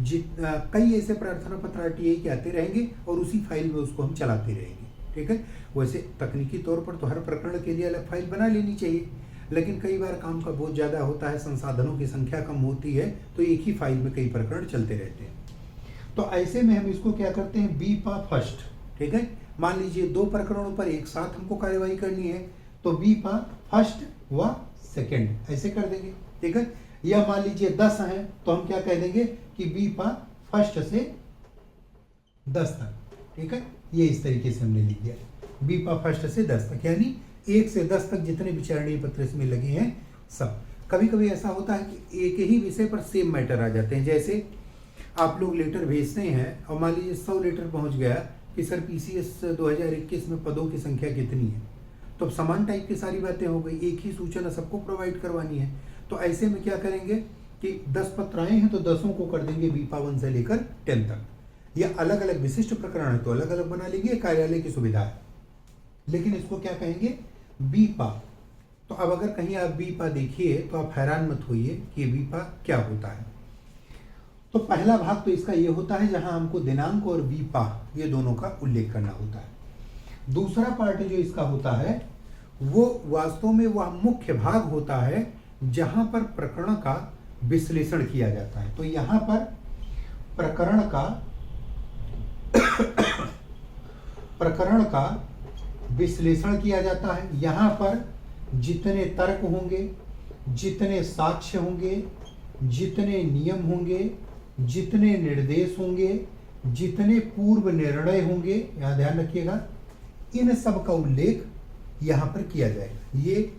कई ऐसे प्रार्थना पत्र आरटीआई के आते रहेंगे और उसी फाइल में उसको हम चलाते रहेंगे। ठीक है, वैसे तकनीकी तौर पर तो हर प्रकरण के लिए अलग फाइल बना लेनी चाहिए, लेकिन कई बार काम का बहुत ज़्यादा होता है, संसाधनों की संख्या कम होती है, तो एक ही फाइल में कई प्रकरण चलते रहते हैं। तो ऐसे में हम इसको क्या करते हैं, बीपा फर्स्ट। ठीक है, मान लीजिए 2 प्रकरणों पर एक साथ हमको कार्यवाही करनी है, तो बीपा फर्स्ट व सेकंड ऐसे कर देंगे। ठीक है, या मान लीजिए 10 हैं, तो हम क्या कह देंगे कि बीपा फर्स्ट से 10 तक। ठीक है, ये इस तरीके से हमने लिख दिया, बीपा फर्स्ट से 10 तक, यानी 1 से 10 तक जितने विचारणीय पत्र इसमें लगे हैं सब। कभी कभी ऐसा होता है कि एक ही विषय पर सेम मैटर आ जाते हैं। जैसे आप लोग लेटर भेजते हैं और मान लीजिए 100 लेटर पहुंच गया कि सर पीसीएस 2021 में पदों की संख्या कितनी है, तो अब समान टाइप की सारी बातें हो गई, एक ही सूचना सबको प्रोवाइड करवानी है। तो ऐसे में क्या करेंगे कि 10 पत्र आए हैं तो 10 को कर देंगे बीपा 1 से लेकर 10 तक। या अलग अलग विशिष्ट प्रकरण है तो अलग अलग बना लेंगे, कार्यालय की सुविधा है, लेकिन इसको क्या कहेंगे, बीपा। तो अब अगर कहीं आप बीपा देखिए तो आप हैरान मत होइए कि बीपा क्या होता है। तो पहला भाग तो इसका ये होता है जहां हमको दिनांक और बीपा ये दोनों का उल्लेख करना होता है। दूसरा पार्ट जो इसका होता है वो वास्तव में वह मुख्य भाग होता है जहां पर प्रकरण का विश्लेषण किया जाता है। तो यहां पर प्रकरण का विश्लेषण किया जाता है। यहां पर जितने तर्क होंगे, जितने साक्ष्य होंगे, जितने नियम होंगे, जितने निर्देश होंगे, जितने पूर्व निर्णय होंगे, यहां ध्यान रखिएगा, इन सब का उल्लेख यहां पर किया जाएगा। ये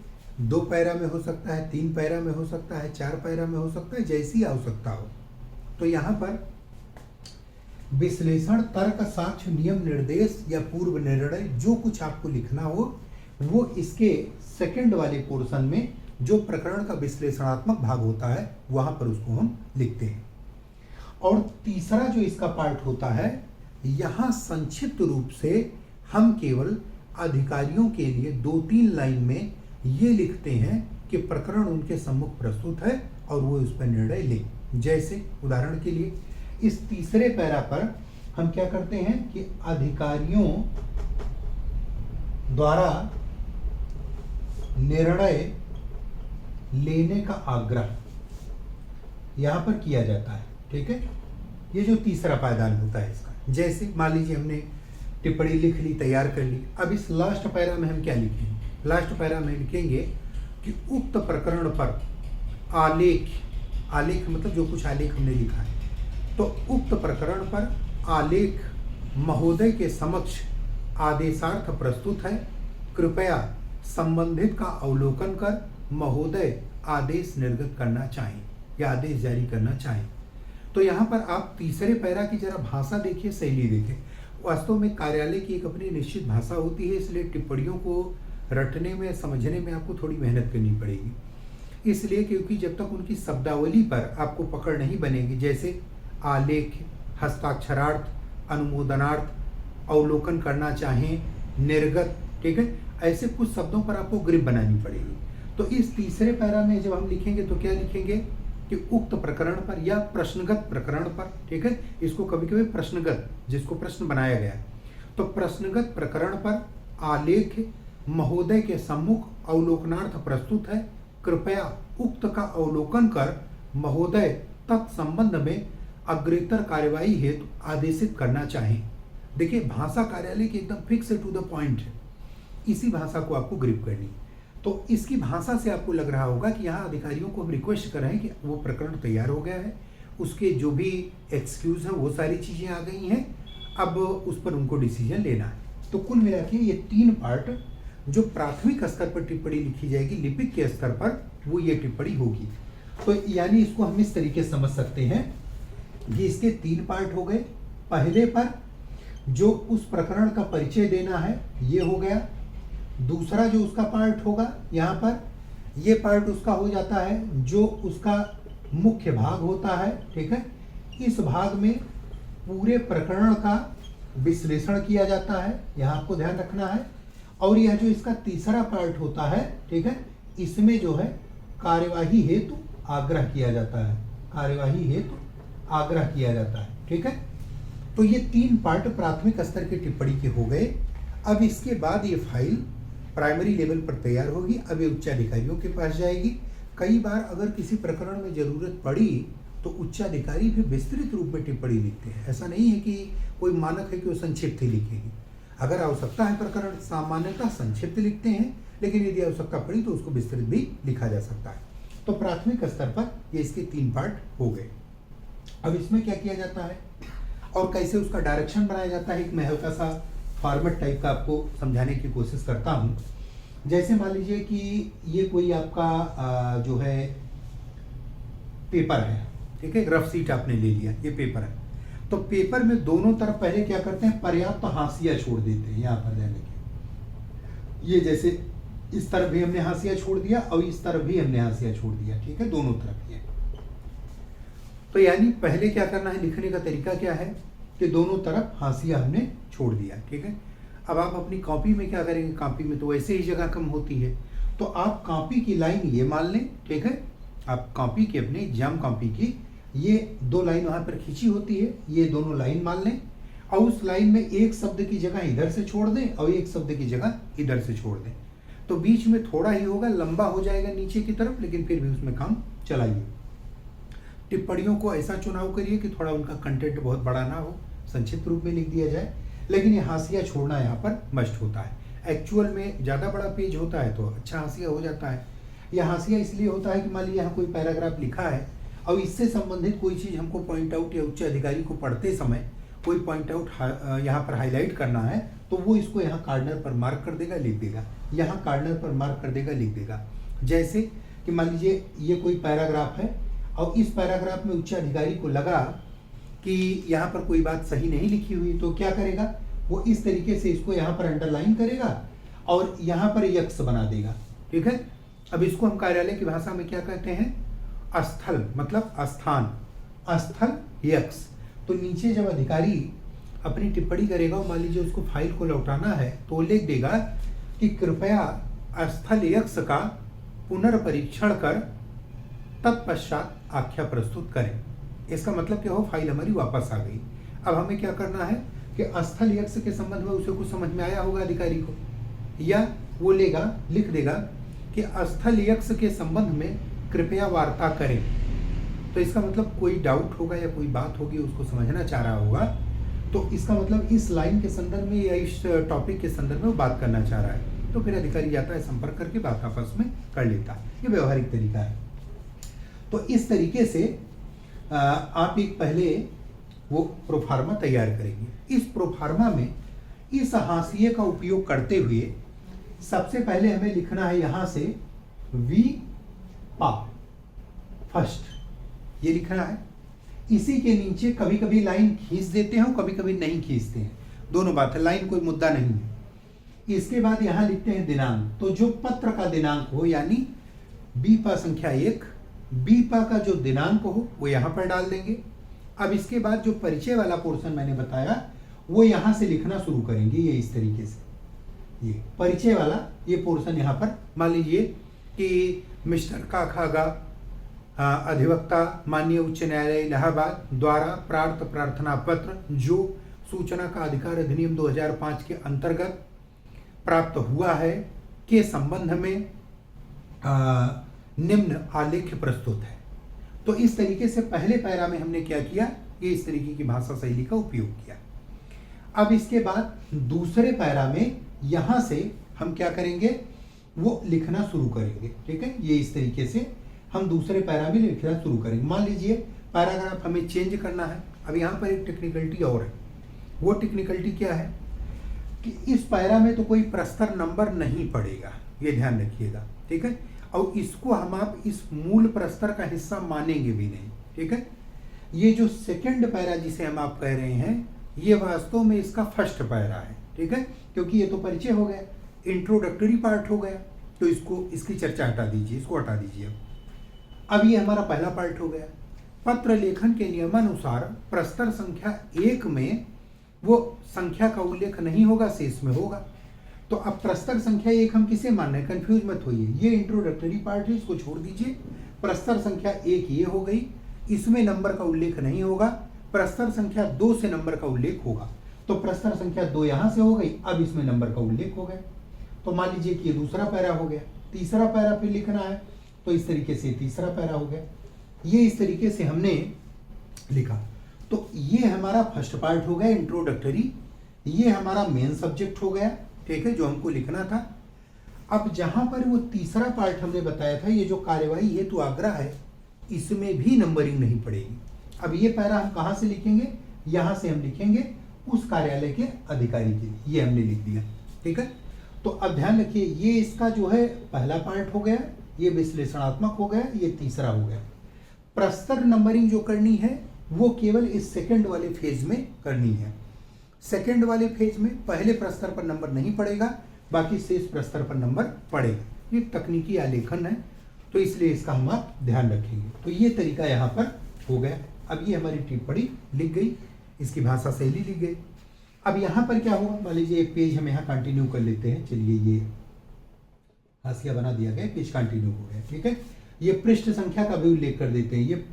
2 पैरा में हो सकता है, 3 पैरा में हो सकता है, 4 पैरा में हो सकता है, जैसी आवश्यकता हो। तो यहां पर विश्लेषण, तर्क, साक्ष्य, नियम, निर्देश या पूर्व निर्णय जो कुछ आपको लिखना हो वो इसके सेकंड वाले पोर्शन में जो प्रकरण का विश्लेषणात्मक भाग होता है वहां पर उसको हम लिखते हैं। और तीसरा जो इसका पार्ट होता है, यहां संक्षिप्त रूप से हम केवल अधिकारियों के लिए 2-3 लाइन में ये लिखते हैं कि प्रकरण उनके सम्मुख प्रस्तुत है और वो उस पर निर्णय लें। जैसे उदाहरण के लिए इस तीसरे पैरा पर हम क्या करते हैं कि अधिकारियों द्वारा निर्णय लेने का आग्रह यहां पर किया जाता है। ठीक है, ये जो तीसरा पायदान होता है इसका। जैसे मान लीजिए हमने टिप्पणी लिख ली, तैयार कर ली, अब इस लास्ट पैरा में हम क्या लिखेंगे, लास्ट पैरा में लिखेंगे कि उक्त प्रकरण पर आलेख, आलेख मतलब जो कुछ आलेख हमने लिखा है, तो उक्त प्रकरण पर आलेख महोदय के समक्ष आदेशार्थ प्रस्तुत है, कृपया संबंधित का अवलोकन कर महोदय आदेश निर्गत करना चाहें या आदेश जारी करना चाहें। तो यहाँ पर आप तीसरे पैरा की जरा भाषा देखिए, शैली देखें। वास्तव में कार्यालय की एक अपनी निश्चित भाषा होती है, इसलिए टिप्पणियों को रटने में, समझने में आपको थोड़ी मेहनत करनी पड़ेगी। इसलिए क्योंकि जब तक उनकी शब्दावली पर आपको पकड़ नहीं बनेगी, जैसे आलेख, हस्ताक्षरार्थ, अनुमोदनार्थ, अवलोकन करना चाहें, निर्गत, ठीक है, ऐसे कुछ शब्दों पर आपको ग्रिप बनानी पड़ेगी। तो इस तीसरे पैरा में जब हम लिखेंगे तो क्या लिखेंगे कि उक्त प्रकरण पर या प्रश्नगत प्रकरण पर, ठीक है, इसको कभी कभी प्रश्नगत, जिसको प्रश्न बनाया गया है, तो प्रश्नगत प्रकरण पर आलेख महोदय के सम्मुख अवलोकनार्थ प्रस्तुत है, कृपया उक्त का अवलोकन कर महोदय तत्संबंध में अग्रेतर कार्यवाही हेतु आदेशित करना चाहें। देखिए भाषा कार्यालय की एकदम फिक्स टू द पॉइंट है, इसी भाषा को आपको ग्रिप करनी। तो इसकी भाषा से आपको लग रहा होगा कि यहाँ अधिकारियों को हम रिक्वेस्ट कर रहे हैं कि वो प्रकरण तैयार हो गया है, उसके जो भी एक्सक्यूज हैं वो सारी चीज़ें आ गई हैं, अब उस पर उनको डिसीजन लेना है। तो कुल मिला के ये 3 पार्ट जो प्राथमिक स्तर पर टिप्पणी लिखी जाएगी लिपिक के स्तर पर, वो ये टिप्पणी होगी। तो यानी इसको हम इस तरीके से समझ सकते हैं कि इसके 3 पार्ट हो गए। पहले पर जो उस प्रकरण का परिचय देना है ये हो गया। दूसरा जो उसका पार्ट होगा यहाँ पर, ये पार्ट उसका हो जाता है जो उसका मुख्य भाग होता है, ठीक है। इस भाग में पूरे प्रकरण का विश्लेषण किया जाता है, यहाँ आपको ध्यान रखना है। और यह जो इसका तीसरा पार्ट होता है, ठीक है, इसमें जो है कार्यवाही हेतु आग्रह किया जाता है, कार्यवाही हेतु आग्रह किया जाता है, ठीक है। तो ये 3 पार्ट प्राथमिक स्तर की टिप्पणी के हो गए। अब इसके बाद ये फाइल प्राइमरी लेवल पर तैयार होगी, अब ये उच्चाधिकारियों के पास जाएगी। कई बार अगर किसी प्रकरण में जरूरत पड़ी तो उच्चाधिकारी भी विस्तृत रूप में टिप्पणी लिखते हैं। ऐसा नहीं है कि कोई मानक है कि वो संक्षिप्त ही लिखेगी। अगर आवश्यकता है प्रकरण सामान्यतः संक्षिप्त लिखते हैं, लेकिन यदि आवश्यकता पड़ी तो उसको विस्तृत भी लिखा जा सकता है। तो प्राथमिक स्तर पर ये इसके 3 पार्ट हो गए। अब इसमें क्या किया जाता है और कैसे उसका डायरेक्शन बनाया जाता है, एक मैं हल्का सा फॉर्मेट टाइप का आपको समझाने की कोशिश करता हूँ। जैसे मान लीजिए कि ये कोई आपका जो है पेपर है, ठीक है, रफ शीट आपने ले लिया, ये पेपर है। तो पेपर में दोनों तरफ पहले क्या करते हैं, पर्याप्त हाशिया छोड़ देते हैं। यहाँ पर ध्यान रखिए, ये जैसे इस तरफ भी हमने हाशिया छोड़ दिया और इस तरफ भी हमने हाशिया छोड़ दिया, ठीक है, दोनों तरफ। ये तो यानी पहले क्या करना है, लिखने का तरीका क्या है कि दोनों तरफ हाशिया हमने छोड़ दिया, ठीक है। अब आप अपनी कॉपी में क्या करेंगे, कॉपी में तो वैसे ही जगह कम होती है, तो आप कॉपी की लाइन ये मान लें, ठीक है। आप कॉपी की, अपनी एग्जाम कॉपी की ये 2 लाइन वहाँ पर खींची होती है, ये दोनों लाइन मान लें और उस लाइन में एक शब्द की जगह इधर से छोड़ दें और एक शब्द की जगह इधर से छोड़ दें। तो बीच में थोड़ा ही होगा, लंबा हो जाएगा नीचे की तरफ, लेकिन फिर भी उसमें काम चलाइए। टिप्पणियों को ऐसा चुनाव करिए कि थोड़ा उनका कंटेंट बहुत बड़ा ना हो, संक्षिप्त रूप में लिख दिया जाए, लेकिन ये हाशिया छोड़ना यहाँ पर मस्ट होता है। एक्चुअल में ज़्यादा बड़ा पेज होता है तो अच्छा हाशिया हो जाता है। यह हाशिया इसलिए होता है कि मान लीजिए यहाँ कोई पैराग्राफ लिखा है और इससे संबंधित कोई चीज़ हमको पॉइंट आउट या उच्च अधिकारी को पढ़ते समय कोई पॉइंट आउट यहाँ पर हाईलाइट करना है, तो वो इसको यहाँ कार्नर पर मार्क कर देगा, लिख देगा, यहाँ कार्नर पर मार्क कर देगा, लिख देगा। जैसे कि मान लीजिए ये कोई पैराग्राफ है और इस पैराग्राफ में उच्च अधिकारी को लगा कि यहाँ पर कोई बात सही नहीं लिखी हुई, तो क्या करेगा, वो इस तरीके से इसको यहाँ पर अंडरलाइन करेगा और यहाँ पर यक्स बना देगा, ठीक है। अब इसको हम कार्यालय की भाषा में क्या कहते हैं, स्थल, मतलब स्थान, स्थल यक्स। तो नीचे जब अधिकारी अपनी टिप्पणी करेगा और मान लीजिए उसको फाइल को लौटाना है तो वो लिख देगा कि कृपया स्थल यक्स का पुनर्परीक्षण कर तत्पश्चात आख्या प्रस्तुत करें। इसका मतलब क्या हो, फाइल हमारी वापस आ गई। अब हमें क्या करना है कि स्थल यक्स के संबंध में उसे कुछ समझ में आया होगा अधिकारी को, या वो लेगा, लिख देगा कि स्थल यक्स के संबंध में कृपया वार्ता करें। तो इसका मतलब कोई डाउट होगा या कोई बात होगी, उसको समझना चाह रहा होगा, तो इसका मतलब इस लाइन के संदर्भ में या इस टॉपिक के संदर्भ में वो बात करना चाह रहा है। तो फिर अधिकारी जाता है, संपर्क करके बात आपस में कर लेता है। ये व्यवहारिक तरीका है। तो इस तरीके से आप एक पहले वो प्रोफार्मा तैयार करेंगे। इस प्रोफार्मा में इस हाशिए का उपयोग करते हुए सबसे पहले हमें लिखना है यहाँ से वी पा फर्स्ट, ये लिखना है। इसी के नीचे कभी कभी लाइन खींच देते हैं और कभी कभी नहीं खींचते हैं, दोनों बात है, लाइन कोई मुद्दा नहीं है। इसके बाद यहाँ लिखते हैं दिनांक, तो जो पत्र का दिनांक हो, यानी बीपा संख्या 1, बीपा का जो दिनांक हो वो यहाँ पर डाल देंगे। अब इसके बाद जो परिचय वाला पोर्शन मैंने बताया वो यहाँ से लिखना शुरू करेंगे, ये इस तरीके से, ये परिचय वाला ये पोर्शन यहाँ पर मान लीजिए कि मिस्टर काखागा अधिवक्ता माननीय उच्च न्यायालय इलाहाबाद द्वारा प्रार्थना पत्र जो सूचना का अधिकार अधिनियम 2005 के अंतर्गत प्राप्त हुआ है के संबंध में निम्न आलेख्य प्रस्तुत है। तो इस तरीके से पहले पैरा में हमने क्या किया, ये इस तरीके की भाषा शैली का उपयोग किया। अब इसके बाद दूसरे पैरा में यहाँ से हम क्या करेंगे वो लिखना शुरू करेंगे। ठीक है, ये इस तरीके से हम दूसरे पैरा भी लिखना शुरू करेंगे। मान लीजिए पैराग्राफ हमें चेंज करना है। अब यहाँ पर एक टेक्निकलिटी और है। वो टेक्निकलिटी क्या है कि इस पैरा में तो कोई प्रस्तर नंबर नहीं पड़ेगा, ये ध्यान रखिएगा। ठीक है, और इसको हम आप इस मूल प्रस्तर का हिस्सा मानेंगे भी नहीं। ठीक है, ये जो सेकंड पैरा जिसे हम आप कह रहे हैं, ये वास्तव में इसका फर्स्ट पैरा है। ठीक है, क्योंकि ये तो परिचय हो गया, इंट्रोडक्टरी पार्ट हो गया, तो इसको इसकी चर्चा हटा दीजिए, इसको हटा दीजिए। अब ये हमारा पहला पार्ट हो गया। पत्र लेखन के नियमानुसार प्रस्तर संख्या 1 में वो संख्या का उल्लेख नहीं होगा, शेष में होगा। तो अब प्रस्तर संख्या 1 हम किसे मान रहे हैं, कंफ्यूज मत होइए। ये इंट्रोडक्टरी पार्ट है, इसको छोड़ दीजिए। प्रस्तर संख्या 1 ये हो गई, इसमें नंबर का उल्लेख नहीं होगा। प्रस्तर संख्या 2 से नंबर का उल्लेख होगा। तो प्रस्तर संख्या 2 यहां से हो गई, अब इसमें नंबर का उल्लेख हो गया। तो मान लीजिए कि ये दूसरा पैरा हो गया। तीसरा पैरा फिर लिखना है, तो इस तरीके से तीसरा पैरा हो गया। ये इस तरीके से हमने लिखा। तो ये हमारा फर्स्ट पार्ट हो गया इंट्रोडक्टरी, ये हमारा मेन सब्जेक्ट हो गया। ठीक है, जो हमको लिखना था। अब जहां पर वो तीसरा पार्ट हमने बताया था, ये जो कार्यवाही हेतु आग्रह है, इसमें भी नंबरिंग नहीं पड़ेगी। अब ये पैरा हम कहां से लिखेंगे, यहां से हम लिखेंगे उस कार्यालय के अधिकारी के लिए, ये हमने लिख दिया। ठीक है, तो अब ध्यान रखिए, ये इसका जो है पहला पार्ट हो गया, ये विश्लेषणात्मक हो गया, ये तीसरा हो गया। प्रस्तर नंबरिंग जो करनी है वो केवल इस सेकंड वाले फेज में करनी है। सेकंड वाले फेज में पहले प्रस्तर पर नंबर नहीं पड़ेगा, बाकी शेष प्रस्तर पर नंबर पड़ेगा। ये तकनीकी आलेखन है, तो इसलिए इसका हम आप ध्यान रखेंगे। तो ये तरीका यहाँ पर हो गया। अब ये हमारी टिप्पणी लिख गई, इसकी भाषा शैली लिख गई। अब यहाँ पर क्या हुआ, मान लीजिए एक पेज हम यहाँ कंटिन्यू कर लेते हैं। चलिए, ये हाशिया बना दिया गया, पेज कंटिन्यू हो गया। ठीक है, ये पृष्ठ संख्या का भी उल्लेख कर देते हैं, ये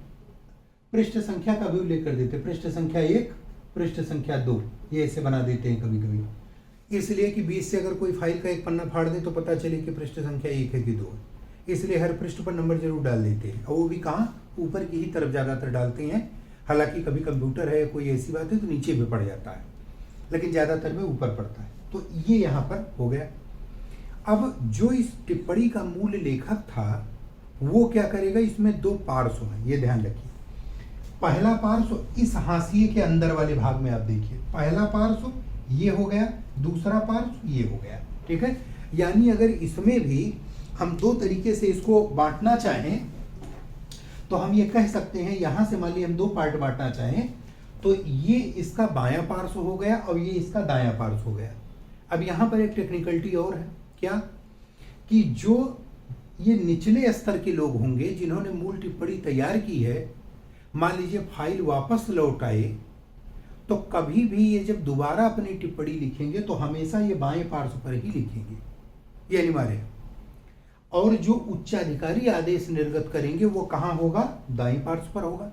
पृष्ठ संख्या का भी उल्लेख कर देते हैं। पृष्ठ संख्या 1, पृष्ठ संख्या 2, ये ऐसे बना देते हैं कभी कभी, इसलिए कि बीच से अगर कोई फाइल का एक पन्ना फाड़ दे तो पता चले कि पृष्ठ संख्या 1 है कि 2 है। इसलिए हर पृष्ठ पर नंबर जरूर डाल देते हैं, और वो भी कहाँ, ऊपर की ही तरफ ज़्यादातर डालते हैं। हालांकि कभी कंप्यूटर है, कोई ऐसी बात है तो नीचे भी पड़ जाता है, लेकिन ज़्यादातर में ऊपर पड़ता है। तो ये यहाँ पर हो गया। अब जो इस टिप्पणी का मूल लेखक था वो क्या करेगा, इसमें 2 पार्श्व हैं, ये ध्यान रखिए। पहला पार्श्व इस हाशिए के अंदर वाले भाग में आप देखिए, पहला पार्श्व ये हो गया, दूसरा पार्श्व ये हो गया। ठीक है, यानी अगर इसमें भी हम 2 तरीके से इसको बांटना चाहें तो हम ये कह सकते हैं, यहां से मान लीजिए हम 2 पार्ट बांटना चाहें तो ये इसका बायां पार्श्व हो गया और ये इसका दायां पार्श्व हो गया। अब यहां पर एक टेक्निकलिटी और है, क्या कि जो ये निचले स्तर के लोग होंगे जिन्होंने मूल टिप्पणी तैयार की है, मान लीजिए फाइल वापस लौट आए, तो कभी भी ये जब दोबारा अपनी टिप्पणी लिखेंगे तो हमेशा ये बाएं पार्श्व पर ही लिखेंगे, ये अनिवार्य है। और जो उच्चाधिकारी आदेश निर्गत करेंगे वो कहाँ होगा, दाएं पार्श्व पर होगा।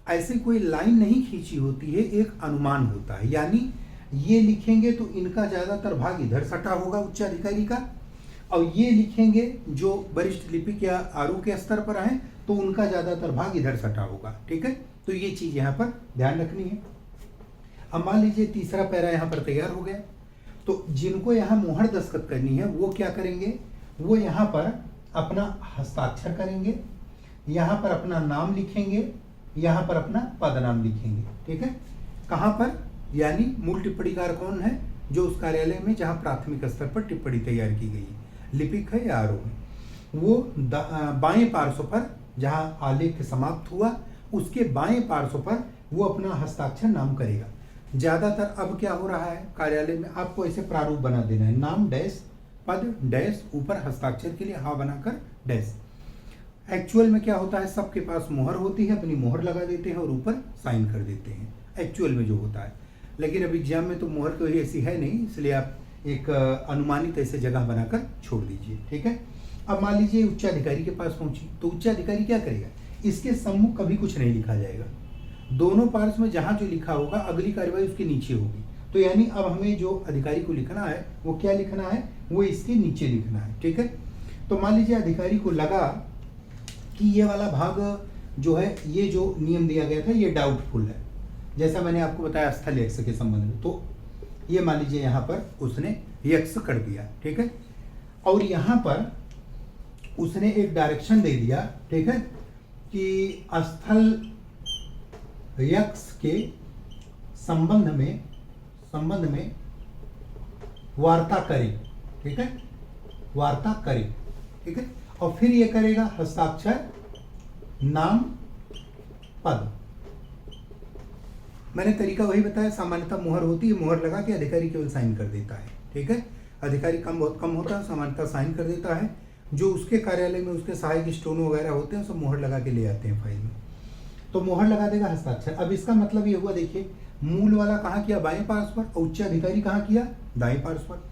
ऐसे कोई लाइन नहीं खींची होती है, एक अनुमान होता है। यानी ये लिखेंगे तो इनका ज्यादातर भाग इधर सटा होगा उच्चाधिकारी का, और ये लिखेंगे जो वरिष्ठ लिपिक या आरू के स्तर पर हैं तो उनका ज्यादातर भाग इधर सटा होगा। ठीक है, तो ये चीज यहाँ पर ध्यान रखनी है। अब मान लीजिए तीसरा पैरा यहाँ पर तैयार हो गया, तो जिनको यहाँ मुहर दस्तखत करनी है वो क्या करेंगे, वो यहाँ पर अपना हस्ताक्षर करेंगे, यहाँ पर अपना नाम लिखेंगे, यहाँ पर अपना पदनाम लिखेंगे। ठीक है, कहाँ पर, यानी मूल टिप्पणीकार कौन है, जो उस कार्यालय में जहाँ प्राथमिक स्तर पर टिप्पणी तैयार की गई है, लिपिक है या आरो है, वो बाएं पार्श्व पर जहाँ आलेख समाप्त हुआ उसके बाएं पार्श्व पर वो अपना हस्ताक्षर नाम करेगा। ज्यादातर अब क्या हो रहा है कार्यालय में, आपको ऐसे प्रारूप बना देना है, नाम डैश पद डैश ऊपर हस्ताक्षर के लिए हा बनाकर डैश। एक्चुअल में क्या होता है, सबके पास मोहर होती है, अपनी मोहर लगा देते हैं और ऊपर साइन कर देते हैं, एक्चुअल में जो होता है। लेकिन अब एग्जाम में तो मोहर तो ऐसी है नहीं, इसलिए आप एक अनुमानित ऐसे जगह बनाकर छोड़ दीजिए। ठीक है, अब मान लीजिए उच्चाधिकारी के पास पहुंची, तो उच्चाधिकारी क्या करेगा, इसके सम्मुख कभी कुछ नहीं लिखा जाएगा, दोनों पार्श्व में जहां जो लिखा होगा अगली कार्यवाही उसके नीचे होगी। तो यानी अब हमें जो अधिकारी को लिखना है वो क्या लिखना है, वो इसके नीचे लिखना है। ठीक है, तो मान लीजिए अधिकारी को लगा कि ये वाला भाग जो है, ये जो नियम दिया गया था ये डाउटफुल है, जैसा मैंने आपको बताया स्थल यक्ष के संबंध में, तो ये मान लीजिए यहाँ पर उसने यक्ष कर दिया। ठीक है, और यहाँ पर उसने एक डायरेक्शन दे दिया, ठीक है, कि स्थल यक्स के संबंध में वार्ता करे, ठीक है, वार्ता करे, ठीक है। और फिर ये करेगा हस्ताक्षर नाम पद। मैंने तरीका वही बताया, सामान्यतः मुहर होती है, मुहर लगा के अधिकारी केवल साइन कर देता है, ठीक है। अधिकारी बहुत कम होता है, सामान्यतः साइन कर देता है। जो उसके कार्यालय में उसके सहायक स्टोन वगैरह होते हैं सब मुहर लगा के ले आते हैं फाइल में, तो मुहर लगा देगा हस्ताक्षर। अब इसका मतलब ये हुआ, देखिए मूल वाला कहाँ किया, बाएं पार्श्व पर, और उच्च अधिकारी कहाँ किया, दाएं पार्श्व पर।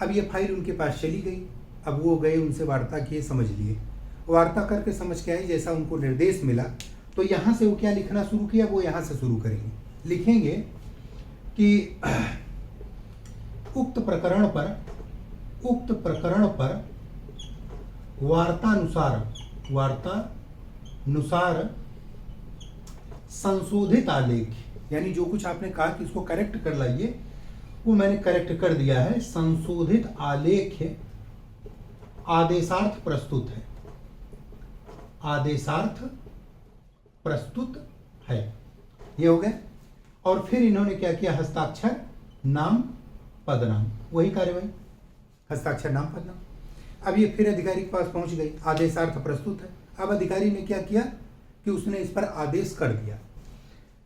अब ये फाइल उनके पास चली गई, अब वो गए, उनसे वार्ता किए, समझ लिए, वार्ता करके समझ के आए, जैसा उनको निर्देश मिला, तो यहाँ से वो क्या लिखना शुरू किया, वो यहाँ से शुरू करेंगे। लिखेंगे कि उक्त प्रकरण पर वार्तानुसार संशोधित आलेख, यानी जो कुछ आपने कहा कि इसको करेक्ट कर लाइए, वो मैंने करेक्ट कर दिया है। संशोधित आलेख आदेशार्थ प्रस्तुत है, आदेशार्थ प्रस्तुत है, ये हो गया। और फिर इन्होंने क्या किया, हस्ताक्षर नाम पदनाम, वही कार्यवाही, हस्ताक्षर नाम पदनाम। अब ये फिर अधिकारी के पास पहुंच गई, आदेशार्थ प्रस्तुत है। अब अधिकारी ने क्या किया कि उसने इस पर आदेश कर दिया,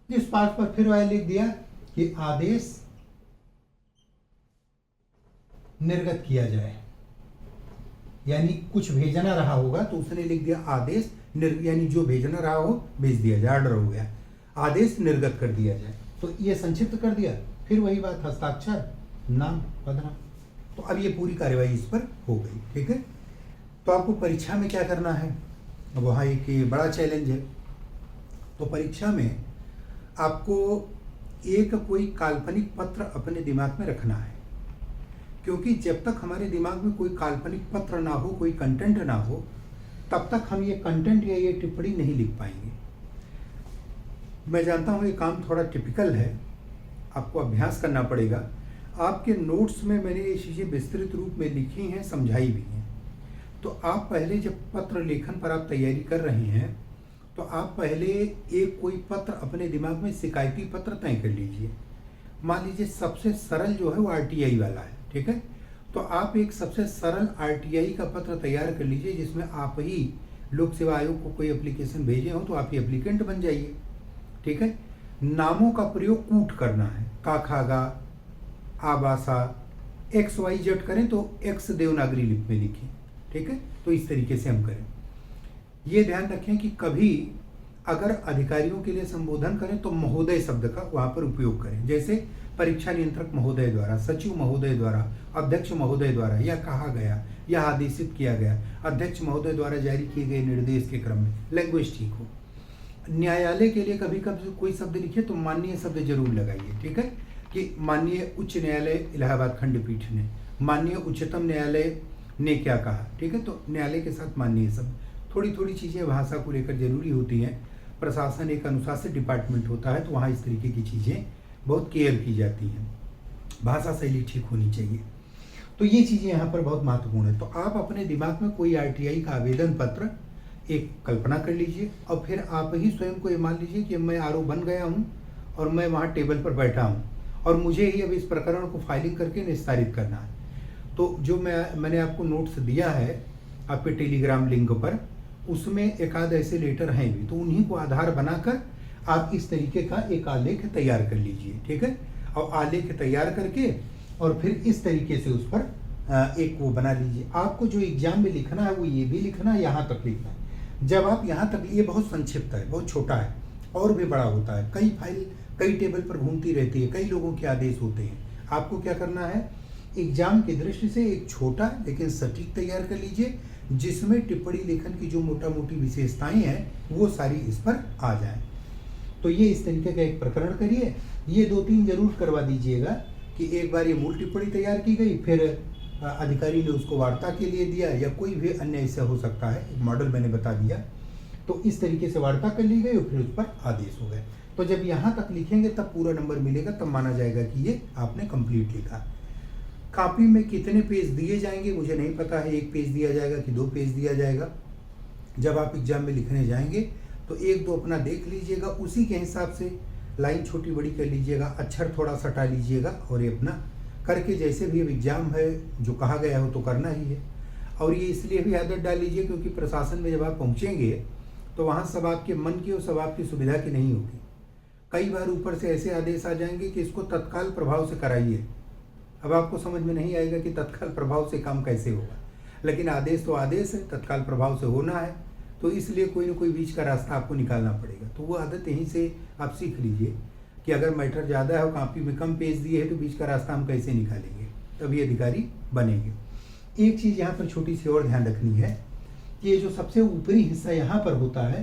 जिस पाठ पर फिर वह लिख दिया कि आदेश निर्गत किया जाए, यानी कुछ भेजना रहा होगा तो उसने लिख दिया आदेश यानी जो भेजना रहा हो भेज दिया जाए, ऑर्डर हो गया, आदेश निर्गत कर दिया जाए, तो ये संक्षिप्त कर दिया। फिर वही बात, हस्ताक्षर नाम पदनाम। तो अब ये पूरी कार्यवाही इस पर हो गई, ठीक है। तो आपको परीक्षा में क्या करना है, वहाँ एक बड़ा चैलेंज है। तो परीक्षा में आपको एक कोई काल्पनिक पत्र अपने दिमाग में रखना है, क्योंकि जब तक हमारे दिमाग में कोई काल्पनिक पत्र ना हो, कोई कंटेंट ना हो, तब तक हम ये कंटेंट या ये टिप्पणी नहीं लिख पाएंगे। मैं जानता हूँ ये काम थोड़ा टिपिकल है, आपको अभ्यास करना पड़ेगा। आपके नोट्स में मैंने ये चीज़ें विस्तृत रूप में लिखी हैं, समझाई भी हैं। तो आप पहले जब पत्र लेखन पर आप तैयारी कर रहे हैं, तो आप पहले एक कोई पत्र अपने दिमाग में शिकायती पत्र तय कर लीजिए। मान लीजिए सबसे सरल जो है वो आरटीआई वाला है, ठीक है। तो आप एक सबसे सरल आरटीआई का पत्र तैयार कर लीजिए, जिसमें आप ही लोक सेवा आयोग को कोई एप्लीकेशन भेजे हो तो आप ही एप्लीकेंट बन जाइए, ठीक है। नामों का प्रयोग कूट करना है, का खागा आबासा XYZ करें तो X देवनागरी लिपि में लिखें, ठीक है। तो इस तरीके से हम करें। ये ध्यान रखें कि कभी अगर अधिकारियों के लिए संबोधन करें तो महोदय शब्द का वहाँ पर उपयोग करें, जैसे परीक्षा नियंत्रक महोदय द्वारा, सचिव महोदय द्वारा, अध्यक्ष महोदय द्वारा, या कहा गया या आदेशित किया गया, अध्यक्ष महोदय द्वारा जारी किए गए निर्देश के क्रम में, लैंग्वेज ठीक हो। न्यायालय के लिए कभी कभी कोई शब्द लिखे तो माननीय शब्द जरूर लगाइए, ठीक है, कि माननीय उच्च न्यायालय इलाहाबाद खंडपीठ ने, माननीय उच्चतम न्यायालय ने क्या कहा, ठीक है। तो न्यायालय के साथ माननीय शब्द, थोड़ी थोड़ी चीज़ें भाषा को लेकर जरूरी होती हैं। प्रशासन एक अनुशासित डिपार्टमेंट होता है, तो वहाँ इस तरीके की चीज़ें बहुत केयर की जाती हैं, भाषा शैली ठीक होनी चाहिए। तो ये चीज़ें यहाँ पर बहुत महत्वपूर्ण है। तो आप अपने दिमाग में कोई आरटीआई का आवेदन पत्र एक कल्पना कर लीजिए, और फिर आप ही स्वयं को ये मान लीजिए कि मैं आरओ बन गया हूँ और मैं वहाँ टेबल पर बैठा हूँ और मुझे ही अब इस प्रकरण को फाइलिंग करके निस्तारित करना है। तो जो मैंने आपको नोट्स दिया है आपके टेलीग्राम लिंक पर, उसमें एक आध ऐसे लेटर हैं भी, तो उन्हीं को आधार बनाकर आप इस तरीके का एक आलेख तैयार कर लीजिए, ठीक है। और आलेख तैयार करके और फिर इस तरीके से उस पर एक वो बना लीजिए। आपको जो एग्जाम में लिखना है वो ये भी लिखना है, यहाँ तक लिखना है। जब आप यहाँ तक, ये बहुत संक्षिप्त है, बहुत छोटा है, और भी बड़ा होता है, कई फाइल कई टेबल पर घूमती रहती है, कई लोगों के आदेश होते हैं। आपको क्या करना है, एग्जाम की दृष्टि से एक छोटा लेकिन सटीक तैयार कर लीजिए, जिसमें टिप्पणी लेखन की जो मोटा मोटी विशेषताएं हैं वो सारी इस पर आ जाएं। तो ये इस तरीके का एक प्रकरण करिए। ये 2-3 जरूर करवा दीजिएगा कि एक बार ये मूल टिप्पणी तैयार की गई, फिर अधिकारी ने उसको वार्ता के लिए दिया, या कोई भी अन्य ऐसा हो सकता है, एक मॉडल मैंने बता दिया। तो इस तरीके से वार्ता कर ली गई और फिर उस पर आदेश हो गए। तो जब यहाँ तक लिखेंगे तब पूरा नंबर मिलेगा, तब माना जाएगा कि ये आपने कंप्लीट लिखा। कॉपी में कितने पेज दिए जाएंगे मुझे नहीं पता है, 1 पेज दिया जाएगा कि 2 पेज दिया जाएगा। जब आप एग्जाम में लिखने जाएंगे तो 1-2 अपना देख लीजिएगा, उसी के हिसाब से लाइन छोटी बड़ी कर लीजिएगा, अक्षर थोड़ा सा हटा लीजिएगा और ये अपना करके, जैसे भी अब एग्जाम है जो कहा गया हो तो करना ही है। और ये इसलिए भी आदत डाल लीजिए क्योंकि प्रशासन में जब आप पहुँचेंगे तो वहाँ सब आपके मन की और सब आपकी सुविधा की नहीं होगी। कई बार ऊपर से ऐसे आदेश आ जाएंगे कि इसको तत्काल प्रभाव से कराइए। अब आपको समझ में नहीं आएगा कि तत्काल प्रभाव से काम कैसे होगा, लेकिन आदेश तो आदेश है, तत्काल प्रभाव से होना है, तो इसलिए कोई ना कोई बीच का रास्ता आपको निकालना पड़ेगा। तो वो आदत यहीं से आप सीख लीजिए कि अगर मैटर ज़्यादा है और कॉपी में कम पेज दिए है तो बीच का रास्ता हम कैसे निकालेंगे, तभी अधिकारी बनेंगे। एक चीज़ यहाँ पर छोटी सी और ध्यान रखनी है कि ये जो सबसे ऊपरी हिस्सा यहाँ पर होता है,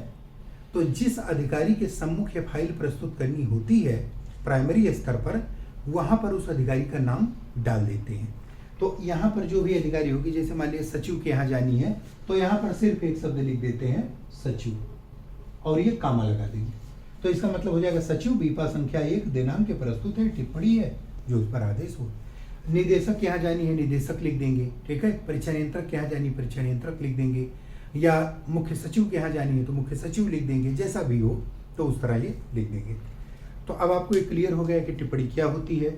तो जिस अधिकारी के सम्मुख ये फाइल प्रस्तुत करनी होती है प्राइमरी स्तर पर, वहाँ पर उस अधिकारी का नाम डाल देते हैं। तो यहाँ पर जो भी अधिकारी होगी, जैसे मान लीजिए सचिव के यहाँ जानी है तो यहाँ पर सिर्फ एक शब्द लिख देते हैं सचिव और ये कामा लगा देंगे। तो इसका मतलब हो जाएगा सचिव बीपा संख्या 1 दिनांक के प्रस्तुत है, टिप्पणी है जो उस पर आदेश हो। निदेशक के यहाँ जानी है निदेशक लिख देंगे, ठीक है। परीक्षा नियंत्रक के यहाँ जानी परीक्षा नियंत्रक लिख देंगे, या मुख्य सचिव के यहाँ जानी है तो मुख्य सचिव लिख देंगे, जैसा भी हो तो उस तरह ये लिख देंगे। तो अब आपको ये क्लियर हो गया कि टिप्पणी क्या होती है,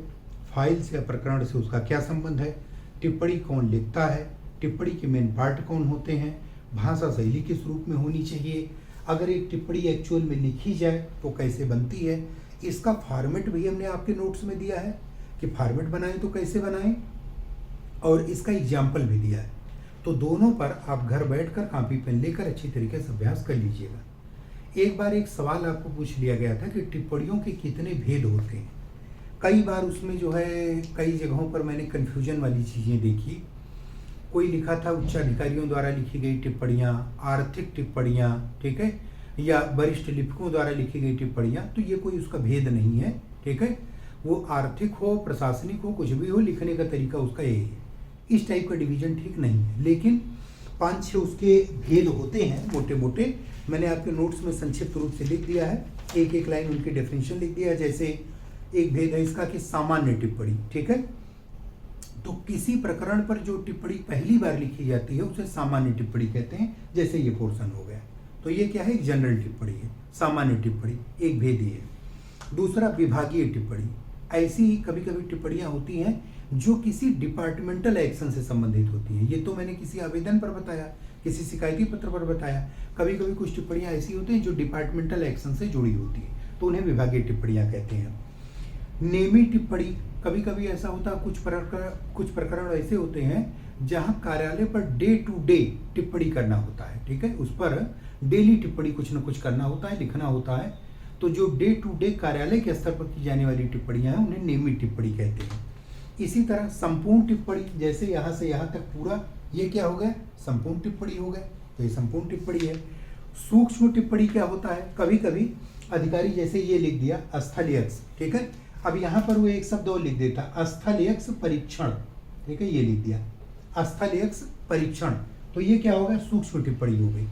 फाइल से या प्रकरण से उसका क्या संबंध है, टिप्पणी कौन लिखता है, टिप्पणी के मेन पार्ट कौन होते हैं, भाषा शैली किस रूप में होनी चाहिए, अगर एक टिप्पणी एक्चुअल में लिखी जाए तो कैसे बनती है, इसका फॉर्मेट भी हमने आपके नोट्स में दिया है कि फॉर्मेट बनाएं तो कैसे बनाएं, और इसका एग्जाम्पल भी दिया है। तो दोनों पर आप घर बैठकर कॉपी पेन लेकर अच्छी तरीके से अभ्यास कर लीजिएगा। एक बार एक सवाल आपको पूछ लिया गया था कि टिप्पणियों के कितने भेद होते हैं। कई बार उसमें जो है कई जगहों पर मैंने कन्फ्यूजन वाली चीज़ें देखी। कोई लिखा था उच्चाधिकारियों द्वारा लिखी गई टिप्पणियाँ, आर्थिक टिप्पणियाँ, ठीक है, या वरिष्ठ लेखकों द्वारा लिखी गई टिप्पणियाँ, तो ये कोई उसका भेद नहीं है, ठीक है। वो आर्थिक हो, प्रशासनिक हो, कुछ भी हो, लिखने का तरीका उसका यही है। इस टाइप का डिवीजन ठीक नहीं है, लेकिन 5-6 उसके भेद होते हैं मोटे मोटे। मैंने आपके नोट्स में संक्षिप्त रूप से लिख दिया है, एक एक लाइन उनकी डेफिनेशन लिख दिया है। जैसे एक भेद है इसका कि सामान्य टिप्पणी, ठीक है, तो किसी प्रकरण पर जो टिप्पणी पहली बार लिखी जाती है उसे सामान्य टिप्पणी कहते हैं। जैसे ये पोर्शन हो गया, तो ये क्या है, जनरल टिप्पणी है, सामान्य टिप्पणी एक भेद ही है। दूसरा विभागीय टिप्पणी, ऐसी ही कभी कभी टिप्पणियाँ होती हैं जो किसी डिपार्टमेंटल एक्शन से संबंधित होती हैं। ये तो मैंने किसी आवेदन पर बताया, किसी शिकायती पत्र पर बताया। कभी कभी कुछ टिप्पणियाँ ऐसी होती हैं जो डिपार्टमेंटल एक्शन से जुड़ी होती है, तो उन्हें विभागीय टिप्पणियाँ कहते हैं। नियमित टिप्पणी, कभी कभी ऐसा होता है, कुछ प्रकरण ऐसे होते हैं जहाँ कार्यालय पर डे टू डे टिप्पणी करना होता है, ठीक है, उस पर डेली टिप्पणी कुछ न कुछ करना होता है, लिखना होता है। तो जो डे टू डे कार्यालय के स्तर पर की जाने वाली टिप्पणियाँ हैं उन्हें नियमित टिप्पणी कहते हैं। इसी तरह संपूर्ण टिप्पणी, जैसे यहाँ से यहाँ तक पूरा, ये क्या हो गया, संपूर्ण टिप्पणी हो गए, तो ये संपूर्ण टिप्पणी है। सूक्ष्म टिप्पणी क्या होता है, कभी कभी अधिकारी जैसे ये लिख दिया स्थलीयक्ष, ठीक है, अब यहाँ पर वो एक शब्द और लिख देता स्थलीयक्ष परीक्षण, ठीक है, ये लिख दिया स्थलीयक्ष परीक्षण, तो ये क्या होगा, सूक्ष्म टिप्पणी हो गई।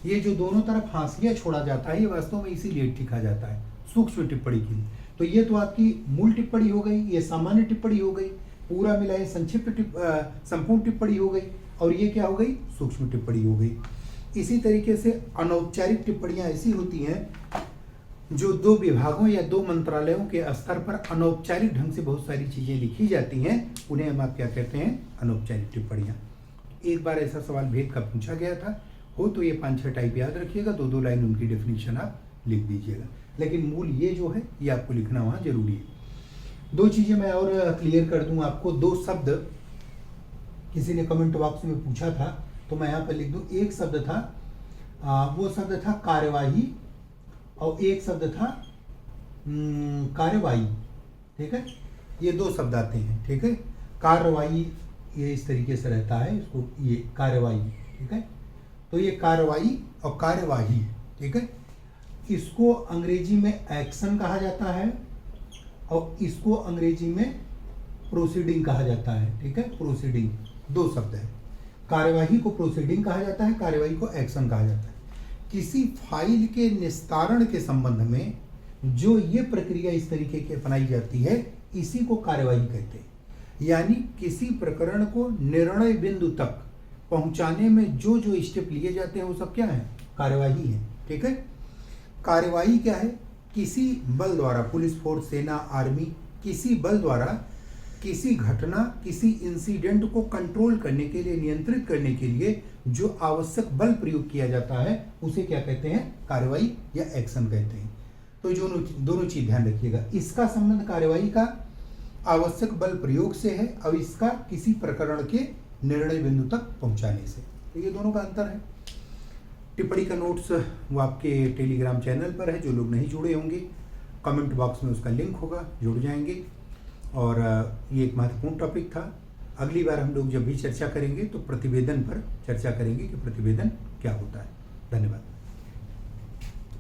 ये जो दोनों तरफ हाशिया छोड़ा जाता है ये वास्तव में इसीलिए लिखा जाता है सूक्ष्म टिप्पणी के लिए। तो ये तो आपकी मूल टिप्पणी हो गई, ये सामान्य टिप्पणी हो गई, पूरा मिलाए संक्षिप्त संपूर्ण टिप्पणी हो गई, और ये क्या हो गई, सूक्ष्म टिप्पणी हो गई। इसी तरीके से अनौपचारिक टिप्पणियाँ ऐसी होती हैं जो 2 विभागों या 2 मंत्रालयों के स्तर पर अनौपचारिक ढंग से बहुत सारी चीज़ें लिखी जाती हैं, उन्हें हम आप क्या कहते हैं, अनौपचारिक टिप्पणियाँ। एक बार ऐसा सवाल भेद का पूछा गया था, हो तो ये 5-6 टाइप याद रखिएगा, 2-2 लाइन उनकी डेफिनेशन आप लिख दीजिएगा, लेकिन मूल ये जो है ये आपको लिखना वहाँ जरूरी है। 2 चीज़ें मैं और क्लियर कर दूँ आपको, 2 शब्द किसी ने कमेंट बॉक्स में पूछा था तो मैं यहाँ पर लिख दूँ। एक शब्द था वो शब्द था कार्यवाही, और एक शब्द था कार्यवाही, ठीक है, ये 2 शब्द आते हैं, ठीक है। कार्यवाही ये इस तरीके से रहता है, इसको ये कार्यवाही, ठीक है, तो ये कार्रवाई और कार्यवाही, ठीक है, इसको अंग्रेजी में एक्शन कहा जाता है और इसको अंग्रेजी में प्रोसीडिंग कहा जाता है, ठीक है, प्रोसीडिंग 2 शब्द है। कार्यवाही को प्रोसीडिंग कहा जाता है, कार्यवाही को एक्शन कहा जाता है। किसी फाइल के निस्तारण के संबंध में जो ये प्रक्रिया इस तरीके की अपनाई जाती है इसी को कार्यवाही कहते हैं। यानी किसी प्रकरण को निर्णय बिंदु तक पहुंचाने में जो जो स्टेप लिए जाते हैं वो सब क्या है? कार्यवाही है। ठीक है। कार्यवाही क्या है? किसी बल द्वारा, पुलिस फोर्स, सेना, आर्मी, किसी बल द्वारा किसी घटना, किसी इंसिडेंट को कंट्रोल करने के लिए, नियंत्रित करने के लिए जो आवश्यक बल प्रयोग किया जाता है उसे क्या कहते हैं? कार्यवाही या एक्शन कहते हैं। तो जो दोनों चीज ध्यान रखिएगा। इसका संबंध कार्यवाही का आवश्यक बल प्रयोग से है और इसका किसी प्रकरण के निर्णय बिंदु तक पहुंचाने से। तो ये दोनों का अंतर है। टिप्पणी का नोट्स वो आपके टेलीग्राम चैनल पर है। जो लोग नहीं जुड़े होंगे, कमेंट बॉक्स में उसका लिंक होगा, जुड़ जाएंगे। और ये एक महत्वपूर्ण टॉपिक था। अगली बार हम लोग जब भी चर्चा करेंगे तो प्रतिवेदन पर चर्चा करेंगे कि प्रतिवेदन क्या होता है। धन्यवाद।